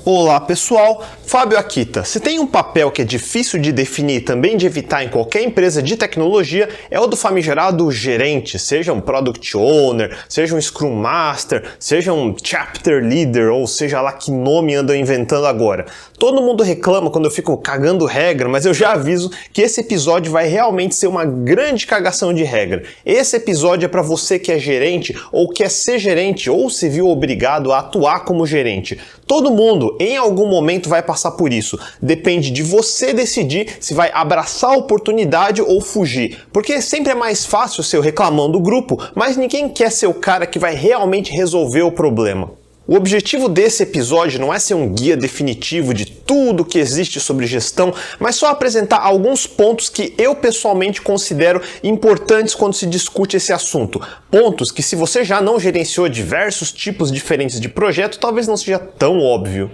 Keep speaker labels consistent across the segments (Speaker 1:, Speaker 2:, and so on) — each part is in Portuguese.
Speaker 1: Olá pessoal, Fábio Akita. Se tem um papel que é difícil de definir e também de evitar em qualquer empresa de tecnologia, é o do famigerado gerente, seja um Product Owner, seja um Scrum Master, seja um Chapter Leader, ou seja lá que nome andam inventando agora. Todo mundo reclama quando eu fico cagando regra, mas eu já aviso que esse episódio vai realmente ser uma grande cagação de regra. Esse episódio é para você que é gerente, ou quer ser gerente, ou se viu obrigado a atuar como gerente. Todo mundo, em algum momento, vai passar por isso. Depende de você decidir se vai abraçar a oportunidade ou fugir. Porque sempre é mais fácil ser o reclamão do grupo, mas ninguém quer ser o cara que vai realmente resolver o problema. O objetivo desse episódio não é ser um guia definitivo de tudo que existe sobre gestão, mas só apresentar alguns pontos que eu pessoalmente considero importantes quando se discute esse assunto. Pontos que, se você já não gerenciou diversos tipos diferentes de projeto, talvez não seja tão óbvio.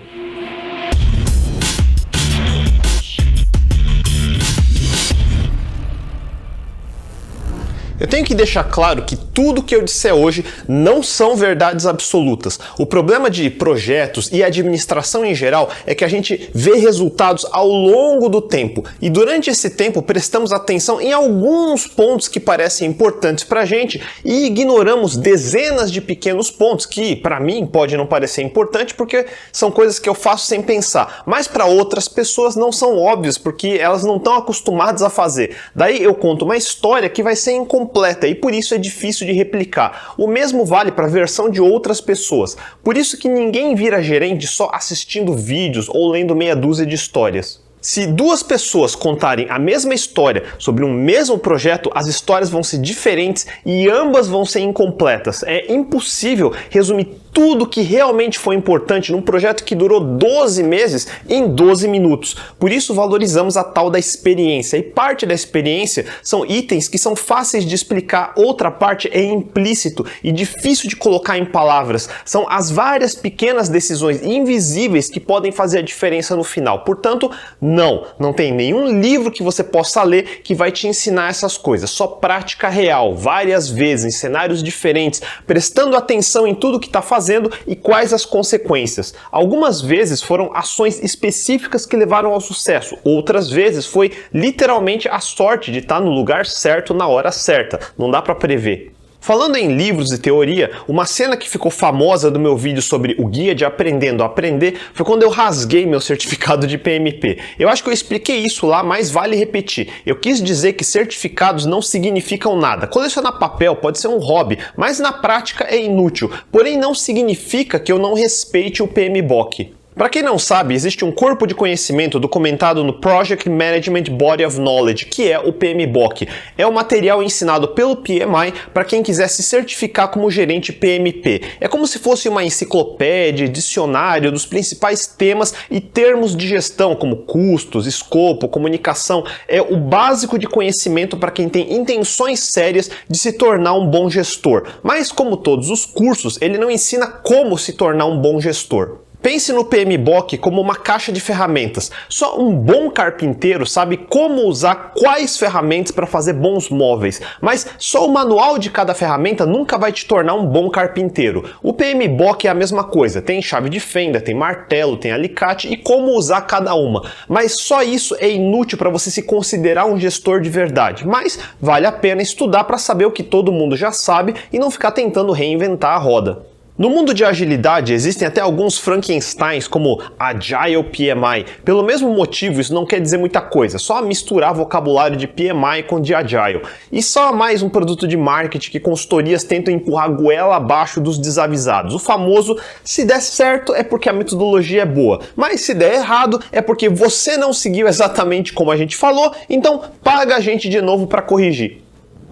Speaker 1: Eu tenho que deixar claro que tudo que eu disser hoje não são verdades absolutas. O problema de projetos e administração em geral é que a gente vê resultados ao longo do tempo e durante esse tempo prestamos atenção em alguns pontos que parecem importantes para a gente e ignoramos dezenas de pequenos pontos que para mim pode não parecer importante porque são coisas que eu faço sem pensar, mas para outras pessoas não são óbvias porque elas não estão acostumadas a fazer. Daí eu conto uma história que vai ser incompleta e por isso é difícil de replicar. O mesmo vale para a versão de outras pessoas. Por isso que ninguém vira gerente só assistindo vídeos ou lendo meia dúzia de histórias. Se duas pessoas contarem a mesma história sobre um mesmo projeto, as histórias vão ser diferentes e ambas vão ser incompletas. É impossível resumir tudo que realmente foi importante num projeto que durou 12 meses em 12 minutos. Por isso valorizamos a tal da experiência. E parte da experiência são itens que são fáceis de explicar, outra parte é implícito e difícil de colocar em palavras. São as várias pequenas decisões invisíveis que podem fazer a diferença no final. Portanto, não tem nenhum livro que você possa ler que vai te ensinar essas coisas. Só prática real, várias vezes, em cenários diferentes, prestando atenção em tudo que está fazendo e quais as consequências. Algumas vezes foram ações específicas que levaram ao sucesso, outras vezes foi literalmente a sorte de estar no lugar certo na hora certa. Não dá para prever. Falando em livros e teoria, uma cena que ficou famosa do meu vídeo sobre o guia de Aprendendo a Aprender foi quando eu rasguei meu certificado de PMP. Eu acho que eu expliquei isso lá, mas vale repetir. Eu quis dizer que certificados não significam nada. Colecionar papel pode ser um hobby, mas na prática é inútil. Porém, não significa que eu não respeite o PMBOK. Para quem não sabe, existe um corpo de conhecimento documentado no Project Management Body of Knowledge, que é o PMBOK. É o material ensinado pelo PMI para quem quiser se certificar como gerente PMP. É como se fosse uma enciclopédia, dicionário dos principais temas e termos de gestão, como custos, escopo, comunicação. É o básico de conhecimento para quem tem intenções sérias de se tornar um bom gestor. Mas, como todos os cursos, ele não ensina como se tornar um bom gestor. Pense no PMBOK como uma caixa de ferramentas. Só um bom carpinteiro sabe como usar quais ferramentas para fazer bons móveis, mas só o manual de cada ferramenta nunca vai te tornar um bom carpinteiro. O PMBOK é a mesma coisa, tem chave de fenda, tem martelo, tem alicate e como usar cada uma, mas só isso é inútil para você se considerar um gestor de verdade, mas vale a pena estudar para saber o que todo mundo já sabe e não ficar tentando reinventar a roda. No mundo de agilidade existem até alguns Frankensteins como Agile PMI. Pelo mesmo motivo, isso não quer dizer muita coisa, só misturar vocabulário de PMI com de Agile. E só mais um produto de marketing que consultorias tentam empurrar a goela abaixo dos desavisados. O famoso, se der certo é porque a metodologia é boa, mas se der errado é porque você não seguiu exatamente como a gente falou, então paga a gente de novo para corrigir.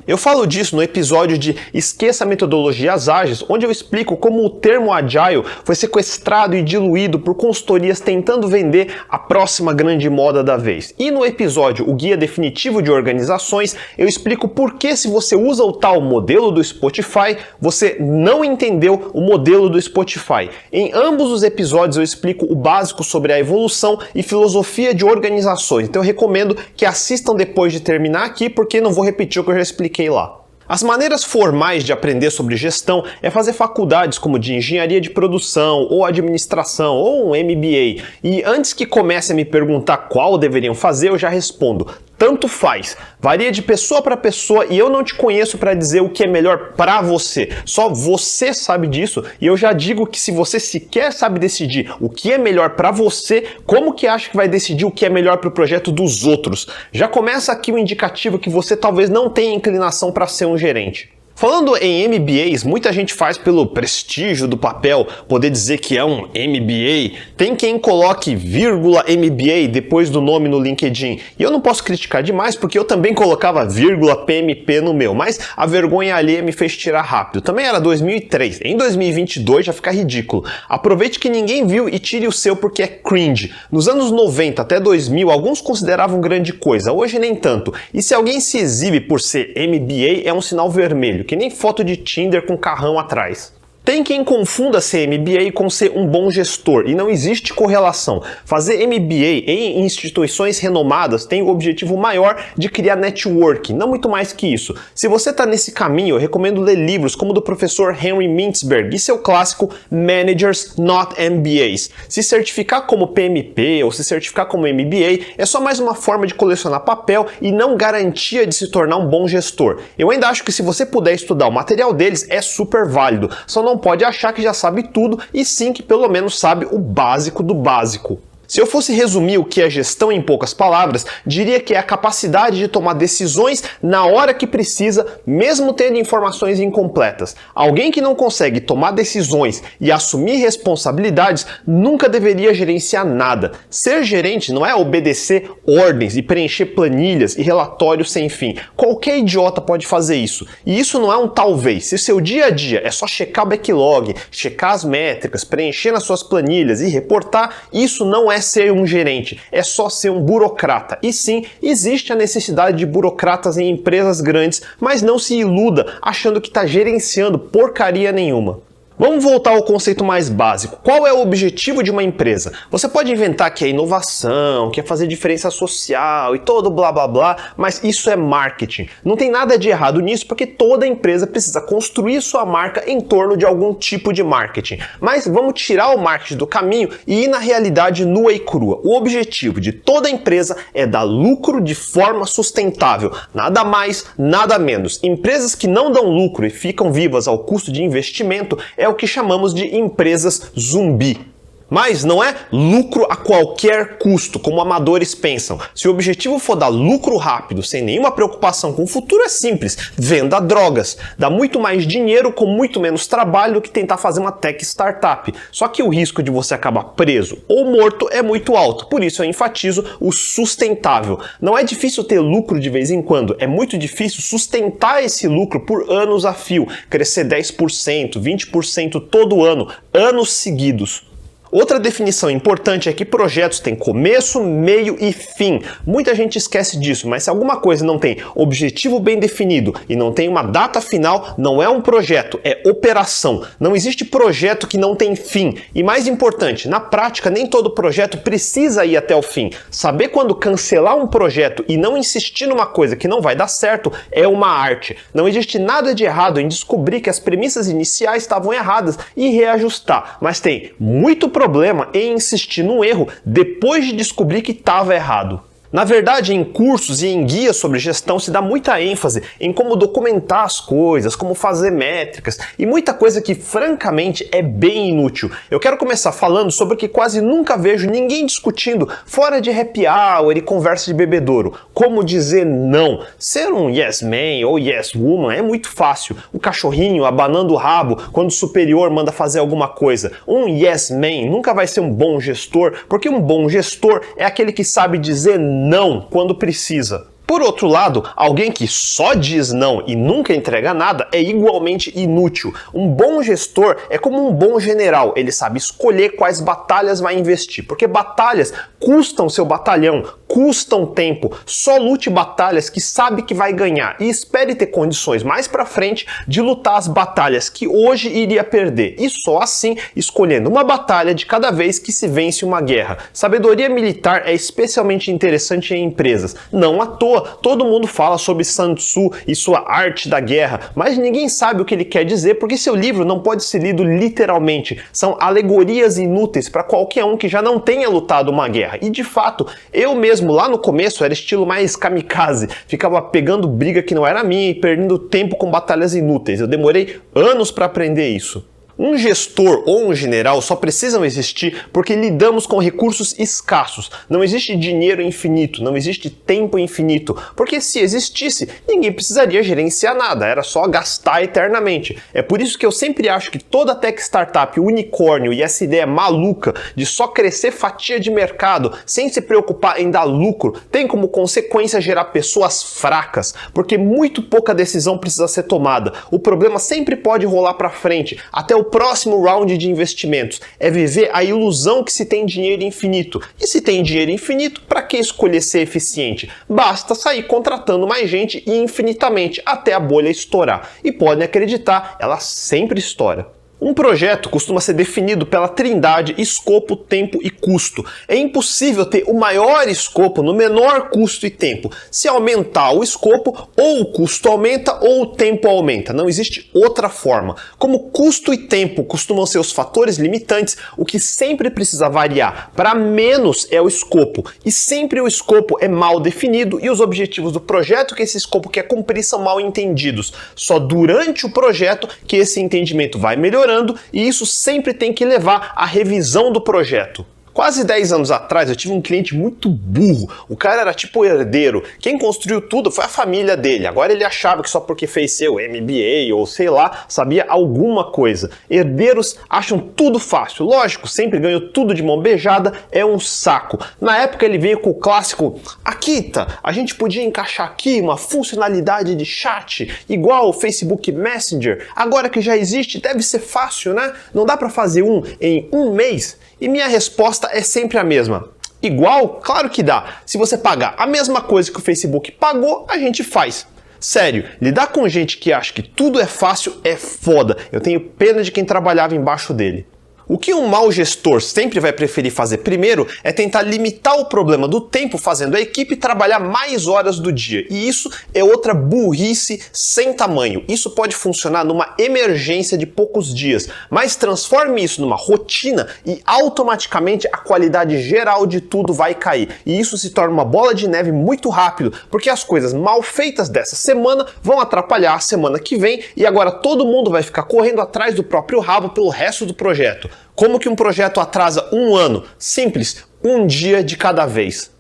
Speaker 1: Eu falo disso no episódio de Esqueça Metodologias Ágeis, onde eu explico como o termo Agile foi sequestrado e diluído por consultorias tentando vender a próxima grande moda da vez. E no episódio O Guia Definitivo de Organizações, eu explico por que se você usa o tal modelo do Spotify, você não entendeu o modelo do Spotify. Em ambos os episódios eu explico o básico sobre a evolução e filosofia de organizações, então eu recomendo que assistam depois de terminar aqui, porque não vou repetir o que eu já expliquei lá. As maneiras formais de aprender sobre gestão é fazer faculdades como de engenharia de produção, ou administração, ou um MBA. E antes que comece a me perguntar qual deveriam fazer, eu já respondo: tanto faz. Varia de pessoa para pessoa e eu não te conheço para dizer o que é melhor para você. Só você sabe disso e eu já digo que se você sequer sabe decidir o que é melhor para você, como que acha que vai decidir o que é melhor para o projeto dos outros? Já começa aqui o indicativo que você talvez não tenha inclinação para ser um gerente. Falando em MBAs, muita gente faz pelo prestígio do papel, poder dizer que é um MBA. Tem quem coloque vírgula MBA depois do nome no LinkedIn. E eu não posso criticar demais porque eu também colocava vírgula PMP no meu, mas a vergonha alheia me fez tirar rápido. Também era 2003. Em 2022 já fica ridículo. Aproveite que ninguém viu e tire o seu porque é cringe. Nos anos 90 até 2000, alguns consideravam grande coisa, hoje nem tanto. E se alguém se exibe por ser MBA, é um sinal vermelho, que nem foto de Tinder com carrão atrás. Tem quem confunda ser MBA com ser um bom gestor, e não existe correlação. Fazer MBA em instituições renomadas tem o objetivo maior de criar networking, não muito mais que isso. Se você está nesse caminho, eu recomendo ler livros como o do professor Henry Mintzberg e seu clássico Managers Not MBAs. Se certificar como PMP ou se certificar como MBA é só mais uma forma de colecionar papel e não garantia de se tornar um bom gestor. Eu ainda acho que se você puder estudar o material deles é super válido, só não pode achar que já sabe tudo e sim que pelo menos sabe o básico do básico. Se eu fosse resumir o que é gestão em poucas palavras, diria que é a capacidade de tomar decisões na hora que precisa, mesmo tendo informações incompletas. Alguém que não consegue tomar decisões e assumir responsabilidades nunca deveria gerenciar nada. Ser gerente não é obedecer ordens e preencher planilhas e relatórios sem fim. Qualquer idiota pode fazer isso. E isso não é um talvez. Se seu dia a dia é só checar backlog, checar as métricas, preencher nas suas planilhas e reportar, isso não é ser um gerente, é só ser um burocrata. E sim, existe a necessidade de burocratas em empresas grandes, mas não se iluda achando que está gerenciando porcaria nenhuma. Vamos voltar ao conceito mais básico. Qual é o objetivo de uma empresa? Você pode inventar que é inovação, que é fazer diferença social e todo blá blá blá, mas isso é marketing. Não tem nada de errado nisso porque toda empresa precisa construir sua marca em torno de algum tipo de marketing. Mas vamos tirar o marketing do caminho e ir na realidade nua e crua. O objetivo de toda empresa é dar lucro de forma sustentável. Nada mais, nada menos. Empresas que não dão lucro e ficam vivas ao custo de investimento é o que chamamos de empresas zumbi. Mas não é lucro a qualquer custo, como amadores pensam. Se o objetivo for dar lucro rápido, sem nenhuma preocupação com o futuro, é simples. Venda drogas. Dá muito mais dinheiro com muito menos trabalho do que tentar fazer uma tech startup. Só que o risco de você acabar preso ou morto é muito alto. Por isso eu enfatizo o sustentável. Não é difícil ter lucro de vez em quando. É muito difícil sustentar esse lucro por anos a fio. Crescer 10%, 20% todo ano, anos seguidos. Outra definição importante é que projetos têm começo, meio e fim. Muita gente esquece disso, mas se alguma coisa não tem objetivo bem definido e não tem uma data final, não é um projeto, é operação. Não existe projeto que não tem fim. E mais importante, na prática, nem todo projeto precisa ir até o fim. Saber quando cancelar um projeto e não insistir numa coisa que não vai dar certo é uma arte. Não existe nada de errado em descobrir que as premissas iniciais estavam erradas e reajustar, mas tem muito problema em insistir no erro depois de descobrir que estava errado. Na verdade, em cursos e em guias sobre gestão se dá muita ênfase em como documentar as coisas, como fazer métricas e muita coisa que, francamente, é bem inútil. Eu quero começar falando sobre o que quase nunca vejo ninguém discutindo fora de happy hour e conversa de bebedouro. Como dizer não. Ser um yes man ou yes woman é muito fácil. O cachorrinho abanando o rabo quando o superior manda fazer alguma coisa. Um yes man nunca vai ser um bom gestor, porque um bom gestor é aquele que sabe dizer não quando precisa. Por outro lado, alguém que só diz não e nunca entrega nada é igualmente inútil. Um bom gestor é como um bom general, ele sabe escolher quais batalhas vai investir, porque batalhas custam seu batalhão, custam tempo. Só lute batalhas que sabe que vai ganhar e espere ter condições mais pra frente de lutar as batalhas que hoje iria perder. E só assim, escolhendo uma batalha de cada vez que se vence uma guerra. Sabedoria militar é especialmente interessante em empresas. Não à toa, toa, todo mundo fala sobre Sun Tzu e sua arte da guerra, mas ninguém sabe o que ele quer dizer porque seu livro não pode ser lido literalmente. São alegorias inúteis para qualquer um que já não tenha lutado uma guerra. E de fato, eu mesmo lá no começo era estilo mais kamikaze, ficava pegando briga que não era minha e perdendo tempo com batalhas inúteis. Eu demorei anos para aprender isso. Um gestor ou um general só precisam existir porque lidamos com recursos escassos. Não existe dinheiro infinito, não existe tempo infinito, porque se existisse, ninguém precisaria gerenciar nada, era só gastar eternamente. É por isso que eu sempre acho que toda tech startup, unicórnio e essa ideia maluca de só crescer fatia de mercado sem se preocupar em dar lucro, tem como consequência gerar pessoas fracas, porque muito pouca decisão precisa ser tomada. O problema sempre pode rolar para frente, até o próximo round de investimentos. É viver a ilusão que se tem dinheiro infinito. E se tem dinheiro infinito, para que escolher ser eficiente? Basta sair contratando mais gente e infinitamente até a bolha estourar. E podem acreditar, ela sempre estoura. Um projeto costuma ser definido pela trindade escopo, tempo e custo. É impossível ter o maior escopo no menor custo e tempo. Se aumentar o escopo, ou o custo aumenta ou o tempo aumenta. Não existe outra forma. Como custo e tempo costumam ser os fatores limitantes, o que sempre precisa variar para menos é o escopo. E sempre o escopo é mal definido e os objetivos do projeto que esse escopo quer cumprir são mal entendidos. Só durante o projeto que esse entendimento vai melhorando e isso sempre tem que levar à revisão do projeto. Quase 10 anos atrás eu tive um cliente muito burro, o cara era tipo herdeiro, quem construiu tudo foi a família dele, agora ele achava que só porque fez seu MBA ou sei lá, sabia alguma coisa. Herdeiros acham tudo fácil, lógico, sempre ganham tudo de mão beijada, é um saco. Na época ele veio com o clássico, Akita, a gente podia encaixar aqui uma funcionalidade de chat, igual o Facebook Messenger, agora que já existe deve ser fácil, né? Não dá pra fazer em um mês? E minha resposta é sempre a mesma. Igual? Claro que dá. Se você pagar a mesma coisa que o Facebook pagou, a gente faz. Sério, lidar com gente que acha que tudo é fácil é foda. Eu tenho pena de quem trabalhava embaixo dele. O que um mau gestor sempre vai preferir fazer primeiro é tentar limitar o problema do tempo fazendo a equipe trabalhar mais horas do dia. E isso é outra burrice sem tamanho. Isso pode funcionar numa emergência de poucos dias, mas transforme isso numa rotina e automaticamente a qualidade geral de tudo vai cair. E isso se torna uma bola de neve muito rápido, porque as coisas mal feitas dessa semana vão atrapalhar a semana que vem e agora todo mundo vai ficar correndo atrás do próprio rabo pelo resto do projeto. Como que um projeto atrasa um ano? Simples, um dia de cada vez.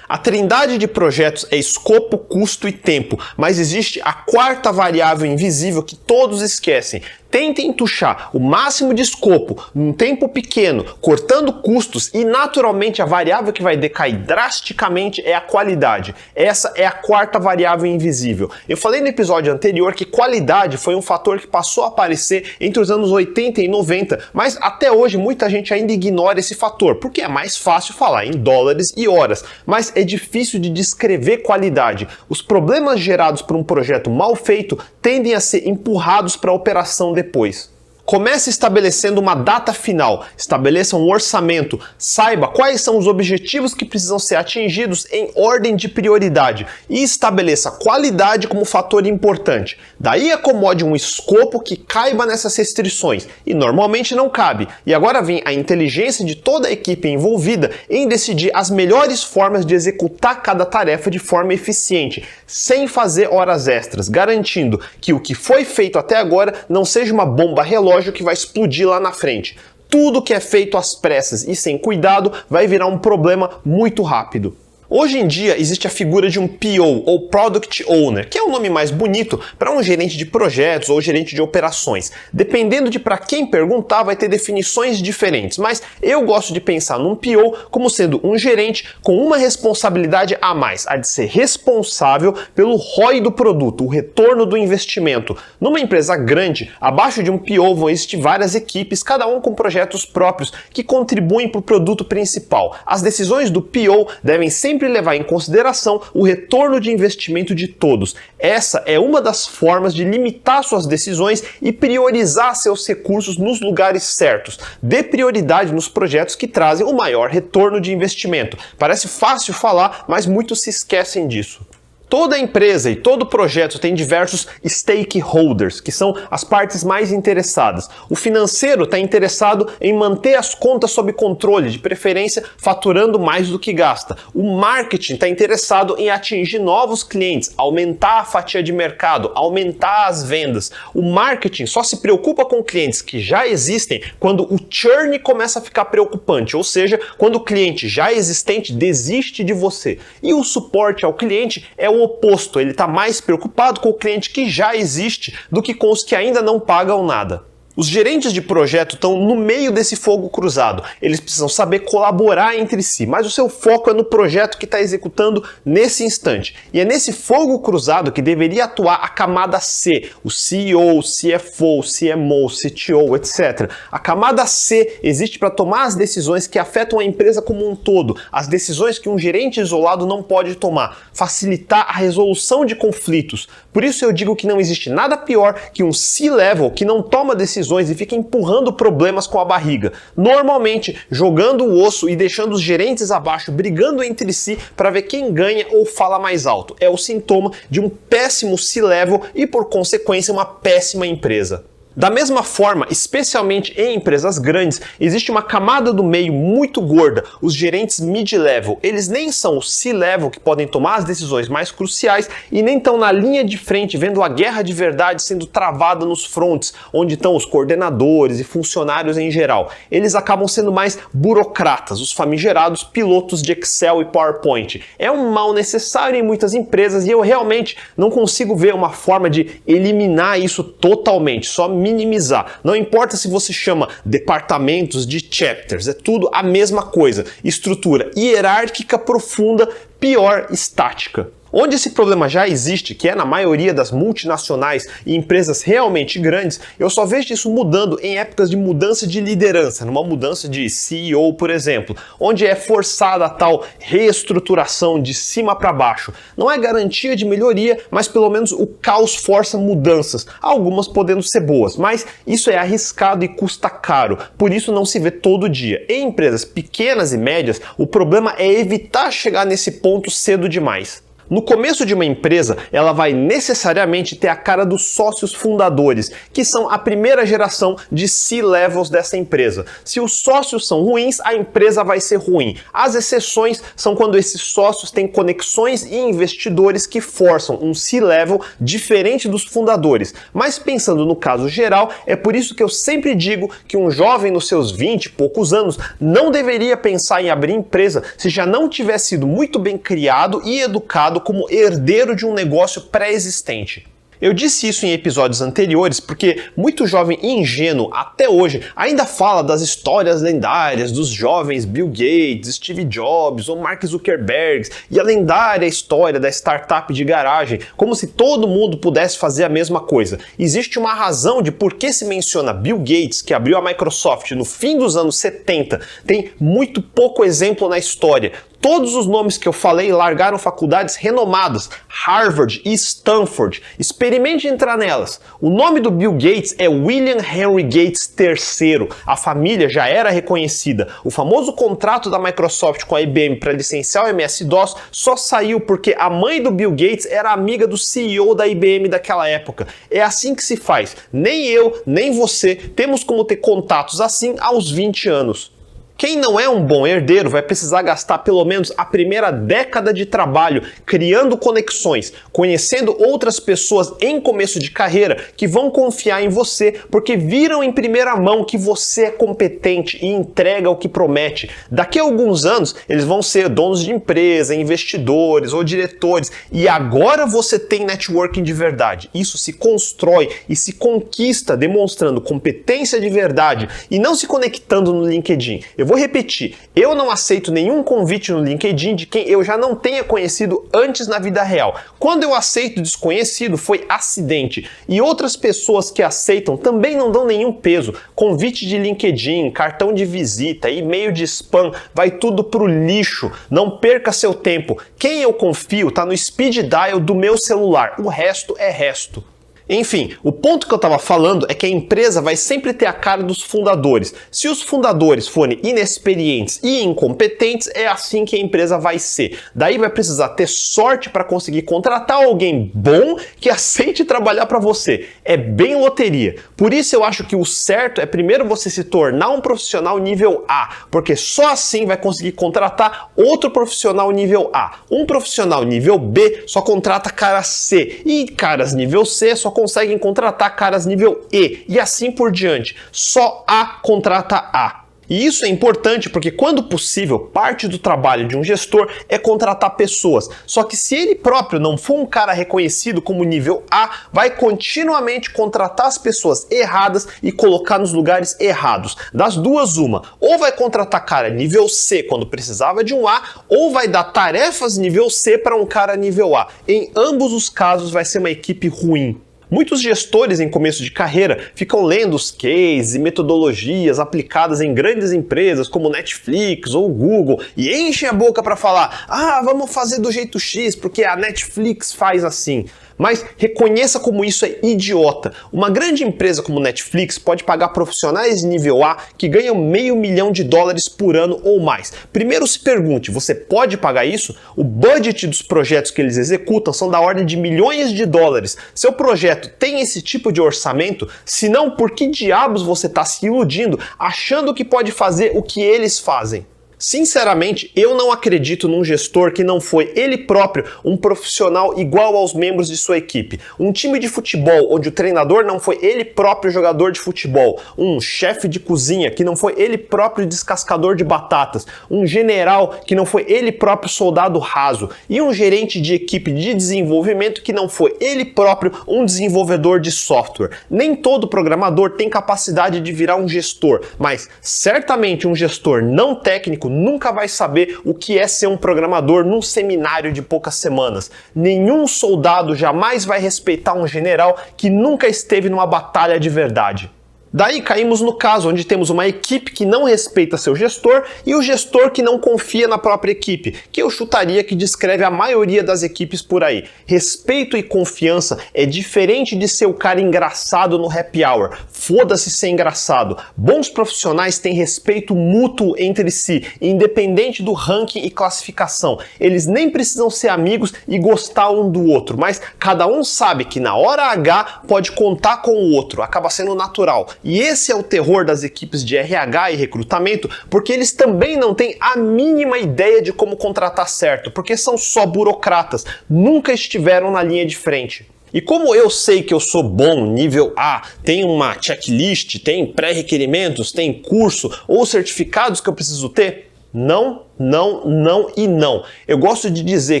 Speaker 1: A trindade de projetos é escopo, custo e tempo, mas existe a quarta variável invisível que todos esquecem. Tentem tuchar o máximo de escopo num tempo pequeno, cortando custos e naturalmente a variável que vai decair drasticamente é a qualidade. Essa é a quarta variável invisível. Eu falei no episódio anterior que qualidade foi um fator que passou a aparecer entre os anos 80 e 90, mas até hoje muita gente ainda ignora esse fator, porque é mais fácil falar em dólares e horas, mas é difícil de descrever qualidade. Os problemas gerados por um projeto mal feito tendem a ser empurrados para a operação depois. Comece estabelecendo uma data final, estabeleça um orçamento, saiba quais são os objetivos que precisam ser atingidos em ordem de prioridade e estabeleça qualidade como fator importante. Daí acomode um escopo que caiba nessas restrições e normalmente não cabe. E agora vem a inteligência de toda a equipe envolvida em decidir as melhores formas de executar cada tarefa de forma eficiente, sem fazer horas extras, garantindo que o que foi feito até agora não seja uma bomba relógio que vai explodir lá na frente. Tudo que é feito às pressas e sem cuidado vai virar um problema muito rápido. Hoje em dia existe a figura de um PO, ou Product Owner, que é um nome mais bonito para um gerente de projetos ou gerente de operações. Dependendo de para quem perguntar, vai ter definições diferentes, mas eu gosto de pensar num PO como sendo um gerente com uma responsabilidade a mais, a de ser responsável pelo ROI do produto, o retorno do investimento. Numa empresa grande, abaixo de um PO vão existir várias equipes, cada um com projetos próprios que contribuem para o produto principal. As decisões do PO devem sempre levar em consideração o retorno de investimento de todos. Essa é uma das formas de limitar suas decisões e priorizar seus recursos nos lugares certos. Dê prioridade nos projetos que trazem o maior retorno de investimento. Parece fácil falar, mas muitos se esquecem disso. Toda empresa e todo projeto tem diversos stakeholders, que são as partes mais interessadas. O financeiro está interessado em manter as contas sob controle, de preferência faturando mais do que gasta. O marketing está interessado em atingir novos clientes, aumentar a fatia de mercado, aumentar as vendas. O marketing só se preocupa com clientes que já existem quando o churn começa a ficar preocupante, ou seja, quando o cliente já existente desiste de você. E o suporte ao cliente é o oposto, ele está mais preocupado com o cliente que já existe do que com os que ainda não pagam nada. Os gerentes de projeto estão no meio desse fogo cruzado. Eles precisam saber colaborar entre si, mas o seu foco é no projeto que está executando nesse instante. E é nesse fogo cruzado que deveria atuar a camada C, o CEO, o CFO, o CMO, o CTO, etc. A camada C existe para tomar as decisões que afetam a empresa como um todo, as decisões que um gerente isolado não pode tomar, facilitar a resolução de conflitos. Por isso eu digo que não existe nada pior que um C-level que não toma decisões e fica empurrando problemas com a barriga, normalmente jogando o osso e deixando os gerentes abaixo brigando entre si para ver quem ganha ou fala mais alto. É o sintoma de um péssimo C-level e, por consequência, uma péssima empresa. Da mesma forma, especialmente em empresas grandes, existe uma camada do meio muito gorda, os gerentes mid-level. Eles nem são o C-level que podem tomar as decisões mais cruciais e nem estão na linha de frente vendo a guerra de verdade sendo travada nos fronts, onde estão os coordenadores e funcionários em geral. Eles acabam sendo mais burocratas, os famigerados pilotos de Excel e PowerPoint. É um mal necessário em muitas empresas e eu realmente não consigo ver uma forma de eliminar isso totalmente, só minimizar. Não importa se você chama departamentos de chapters, é tudo a mesma coisa. Estrutura hierárquica profunda, pior estática. Onde esse problema já existe, que é na maioria das multinacionais e empresas realmente grandes, eu só vejo isso mudando em épocas de mudança de liderança, numa mudança de CEO, por exemplo, onde é forçada a tal reestruturação de cima para baixo. Não é garantia de melhoria, mas pelo menos o caos força mudanças, algumas podendo ser boas, mas isso é arriscado e custa caro, por isso não se vê todo dia. Em empresas pequenas e médias, o problema é evitar chegar nesse ponto cedo demais. No começo de uma empresa, ela vai necessariamente ter a cara dos sócios fundadores, que são a primeira geração de C-levels dessa empresa. Se os sócios são ruins, a empresa vai ser ruim. As exceções são quando esses sócios têm conexões e investidores que forçam um C-level diferente dos fundadores. Mas pensando no caso geral, é por isso que eu sempre digo que um jovem nos seus 20 e poucos anos não deveria pensar em abrir empresa se já não tiver sido muito bem criado e educado como herdeiro de um negócio pré-existente. Eu disse isso em episódios anteriores porque muito jovem e ingênuo até hoje ainda fala das histórias lendárias dos jovens Bill Gates, Steve Jobs ou Mark Zuckerberg e a lendária história da startup de garagem, como se todo mundo pudesse fazer a mesma coisa. Existe uma razão de por que se menciona Bill Gates, que abriu a Microsoft no fim dos anos 70. Tem muito pouco exemplo na história. Todos os nomes que eu falei largaram faculdades renomadas, Harvard e Stanford. Experimente entrar nelas. O nome do Bill Gates é William Henry Gates III. A família já era reconhecida. O famoso contrato da Microsoft com a IBM para licenciar o MS-DOS só saiu porque a mãe do Bill Gates era amiga do CEO da IBM daquela época. É assim que se faz. Nem eu, nem você temos como ter contatos assim aos 20 anos. Quem não é um bom herdeiro vai precisar gastar pelo menos a primeira década de trabalho criando conexões, conhecendo outras pessoas em começo de carreira que vão confiar em você porque viram em primeira mão que você é competente e entrega o que promete. Daqui a alguns anos eles vão ser donos de empresa, investidores ou diretores e agora você tem networking de verdade. Isso se constrói e se conquista demonstrando competência de verdade e não se conectando no LinkedIn. Eu vou repetir, eu não aceito nenhum convite no LinkedIn de quem eu já não tenha conhecido antes na vida real. Quando eu aceito desconhecido, foi acidente. E outras pessoas que aceitam também não dão nenhum peso. Convite de LinkedIn, cartão de visita, e-mail de spam, vai tudo pro lixo. Não perca seu tempo. Quem eu confio tá no speed dial do meu celular. O resto é resto. Enfim, o ponto que eu estava falando é que a empresa vai sempre ter a cara dos fundadores. Se os fundadores forem inexperientes e incompetentes, é assim que a empresa vai ser. Daí vai precisar ter sorte para conseguir contratar alguém bom que aceite trabalhar para você. É bem loteria. Por isso eu acho que o certo é primeiro você se tornar um profissional nível A, porque só assim vai conseguir contratar outro profissional nível A. Um profissional nível B só contrata cara C e caras nível C só conseguem contratar caras nível E e assim por diante. Só A contrata A. E isso é importante porque, quando possível, parte do trabalho de um gestor é contratar pessoas. Só que se ele próprio não for um cara reconhecido como nível A, vai continuamente contratar as pessoas erradas e colocar nos lugares errados. Das duas, uma. Ou vai contratar cara nível C quando precisava de um A, ou vai dar tarefas nível C para um cara nível A. Em ambos os casos vai ser uma equipe ruim. Muitos gestores em começo de carreira ficam lendo os cases e metodologias aplicadas em grandes empresas como Netflix ou Google e enchem a boca para falar: vamos fazer do jeito X porque a Netflix faz assim. Mas reconheça como isso é idiota. Uma grande empresa como Netflix pode pagar profissionais de nível A que ganham $500 mil por ano ou mais. Primeiro se pergunte, você pode pagar isso? O budget dos projetos que eles executam são da ordem de milhões de dólares. Seu projeto tem esse tipo de orçamento? Se não, por que diabos você está se iludindo, achando que pode fazer o que eles fazem? Sinceramente, eu não acredito num gestor que não foi ele próprio um profissional igual aos membros de sua equipe. Um time de futebol onde o treinador não foi ele próprio jogador de futebol. Um chefe de cozinha que não foi ele próprio descascador de batatas. Um general que não foi ele próprio soldado raso. E um gerente de equipe de desenvolvimento que não foi ele próprio um desenvolvedor de software. Nem todo programador tem capacidade de virar um gestor, mas certamente um gestor não técnico nunca vai saber o que é ser um programador num seminário de poucas semanas. Nenhum soldado jamais vai respeitar um general que nunca esteve numa batalha de verdade. Daí caímos no caso onde temos uma equipe que não respeita seu gestor e o gestor que não confia na própria equipe, que eu chutaria que descreve a maioria das equipes por aí. Respeito e confiança é diferente de ser o cara engraçado no happy hour. Foda-se ser engraçado. Bons profissionais têm respeito mútuo entre si, independente do ranking e classificação. Eles nem precisam ser amigos e gostar um do outro, mas cada um sabe que na hora H pode contar com o outro, acaba sendo natural. E esse é o terror das equipes de RH e recrutamento, porque eles também não têm a mínima ideia de como contratar certo, porque são só burocratas, nunca estiveram na linha de frente. E como eu sei que eu sou bom, nível A, tem uma checklist, tem pré-requerimentos, tem curso ou certificados que eu preciso ter? Não, não e não. Eu gosto de dizer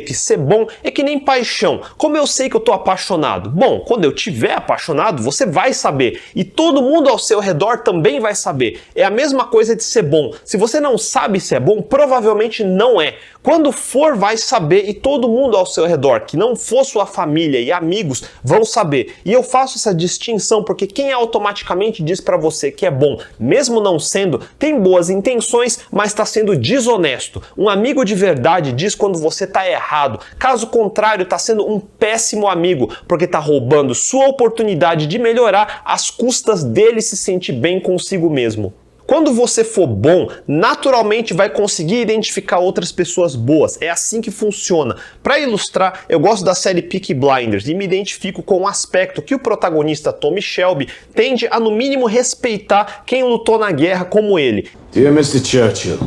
Speaker 1: que ser bom é que nem paixão. Como eu sei que eu tô apaixonado? Bom, quando eu tiver apaixonado, você vai saber. E todo mundo ao seu redor também vai saber. É a mesma coisa de ser bom. Se você não sabe se é bom, provavelmente não é. Quando for, vai saber, e todo mundo ao seu redor, que não for sua família e amigos, vão saber. E eu faço essa distinção porque quem automaticamente diz pra você que é bom, mesmo não sendo, tem boas intenções, mas está sendo desonesto. Um amigo de verdade diz quando você está errado. Caso contrário, está sendo um péssimo amigo, porque está roubando sua oportunidade de melhorar às custas dele se sentir bem consigo mesmo. Quando você for bom, naturalmente vai conseguir identificar outras pessoas boas. É assim que funciona. Para ilustrar, eu gosto da série Peaky Blinders e me identifico com um aspecto que o protagonista Tommy Shelby tende a no mínimo respeitar quem lutou na guerra como ele.
Speaker 2: Dear Mr. Churchill,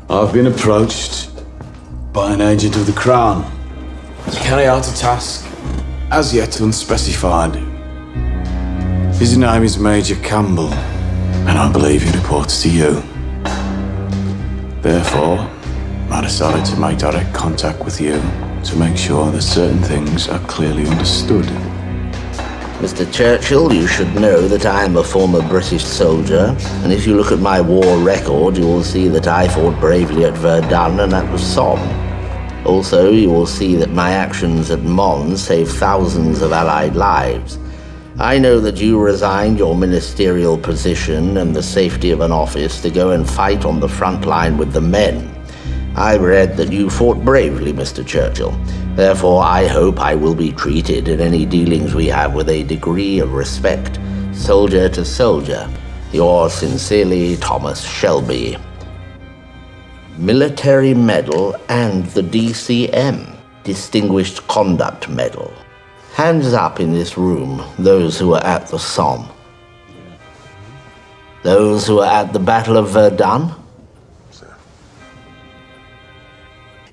Speaker 2: I've been approached by an agent of the Crown to carry out a task as yet unspecified. His name is Major Campbell, and I believe he reports to you. Therefore, I decided to make direct contact with you to make sure that certain things are clearly understood.
Speaker 3: Mr. Churchill, you should know that I am a former British soldier, and if you look at my war record, you will see that I fought bravely at Verdun and at the Somme. Also, you will see that my actions at Mons saved thousands of Allied lives. I know that you resigned your ministerial position and the safety of an office to go and fight on the front line with the men. I read that you fought bravely, Mr. Churchill. Therefore, I hope I will be treated in any dealings we have with a degree of respect, soldier to soldier. Yours sincerely, Thomas Shelby. Military Medal and the DCM, Distinguished Conduct Medal. Hands up in this room, those who were at the Somme. Those who were at the Battle of Verdun?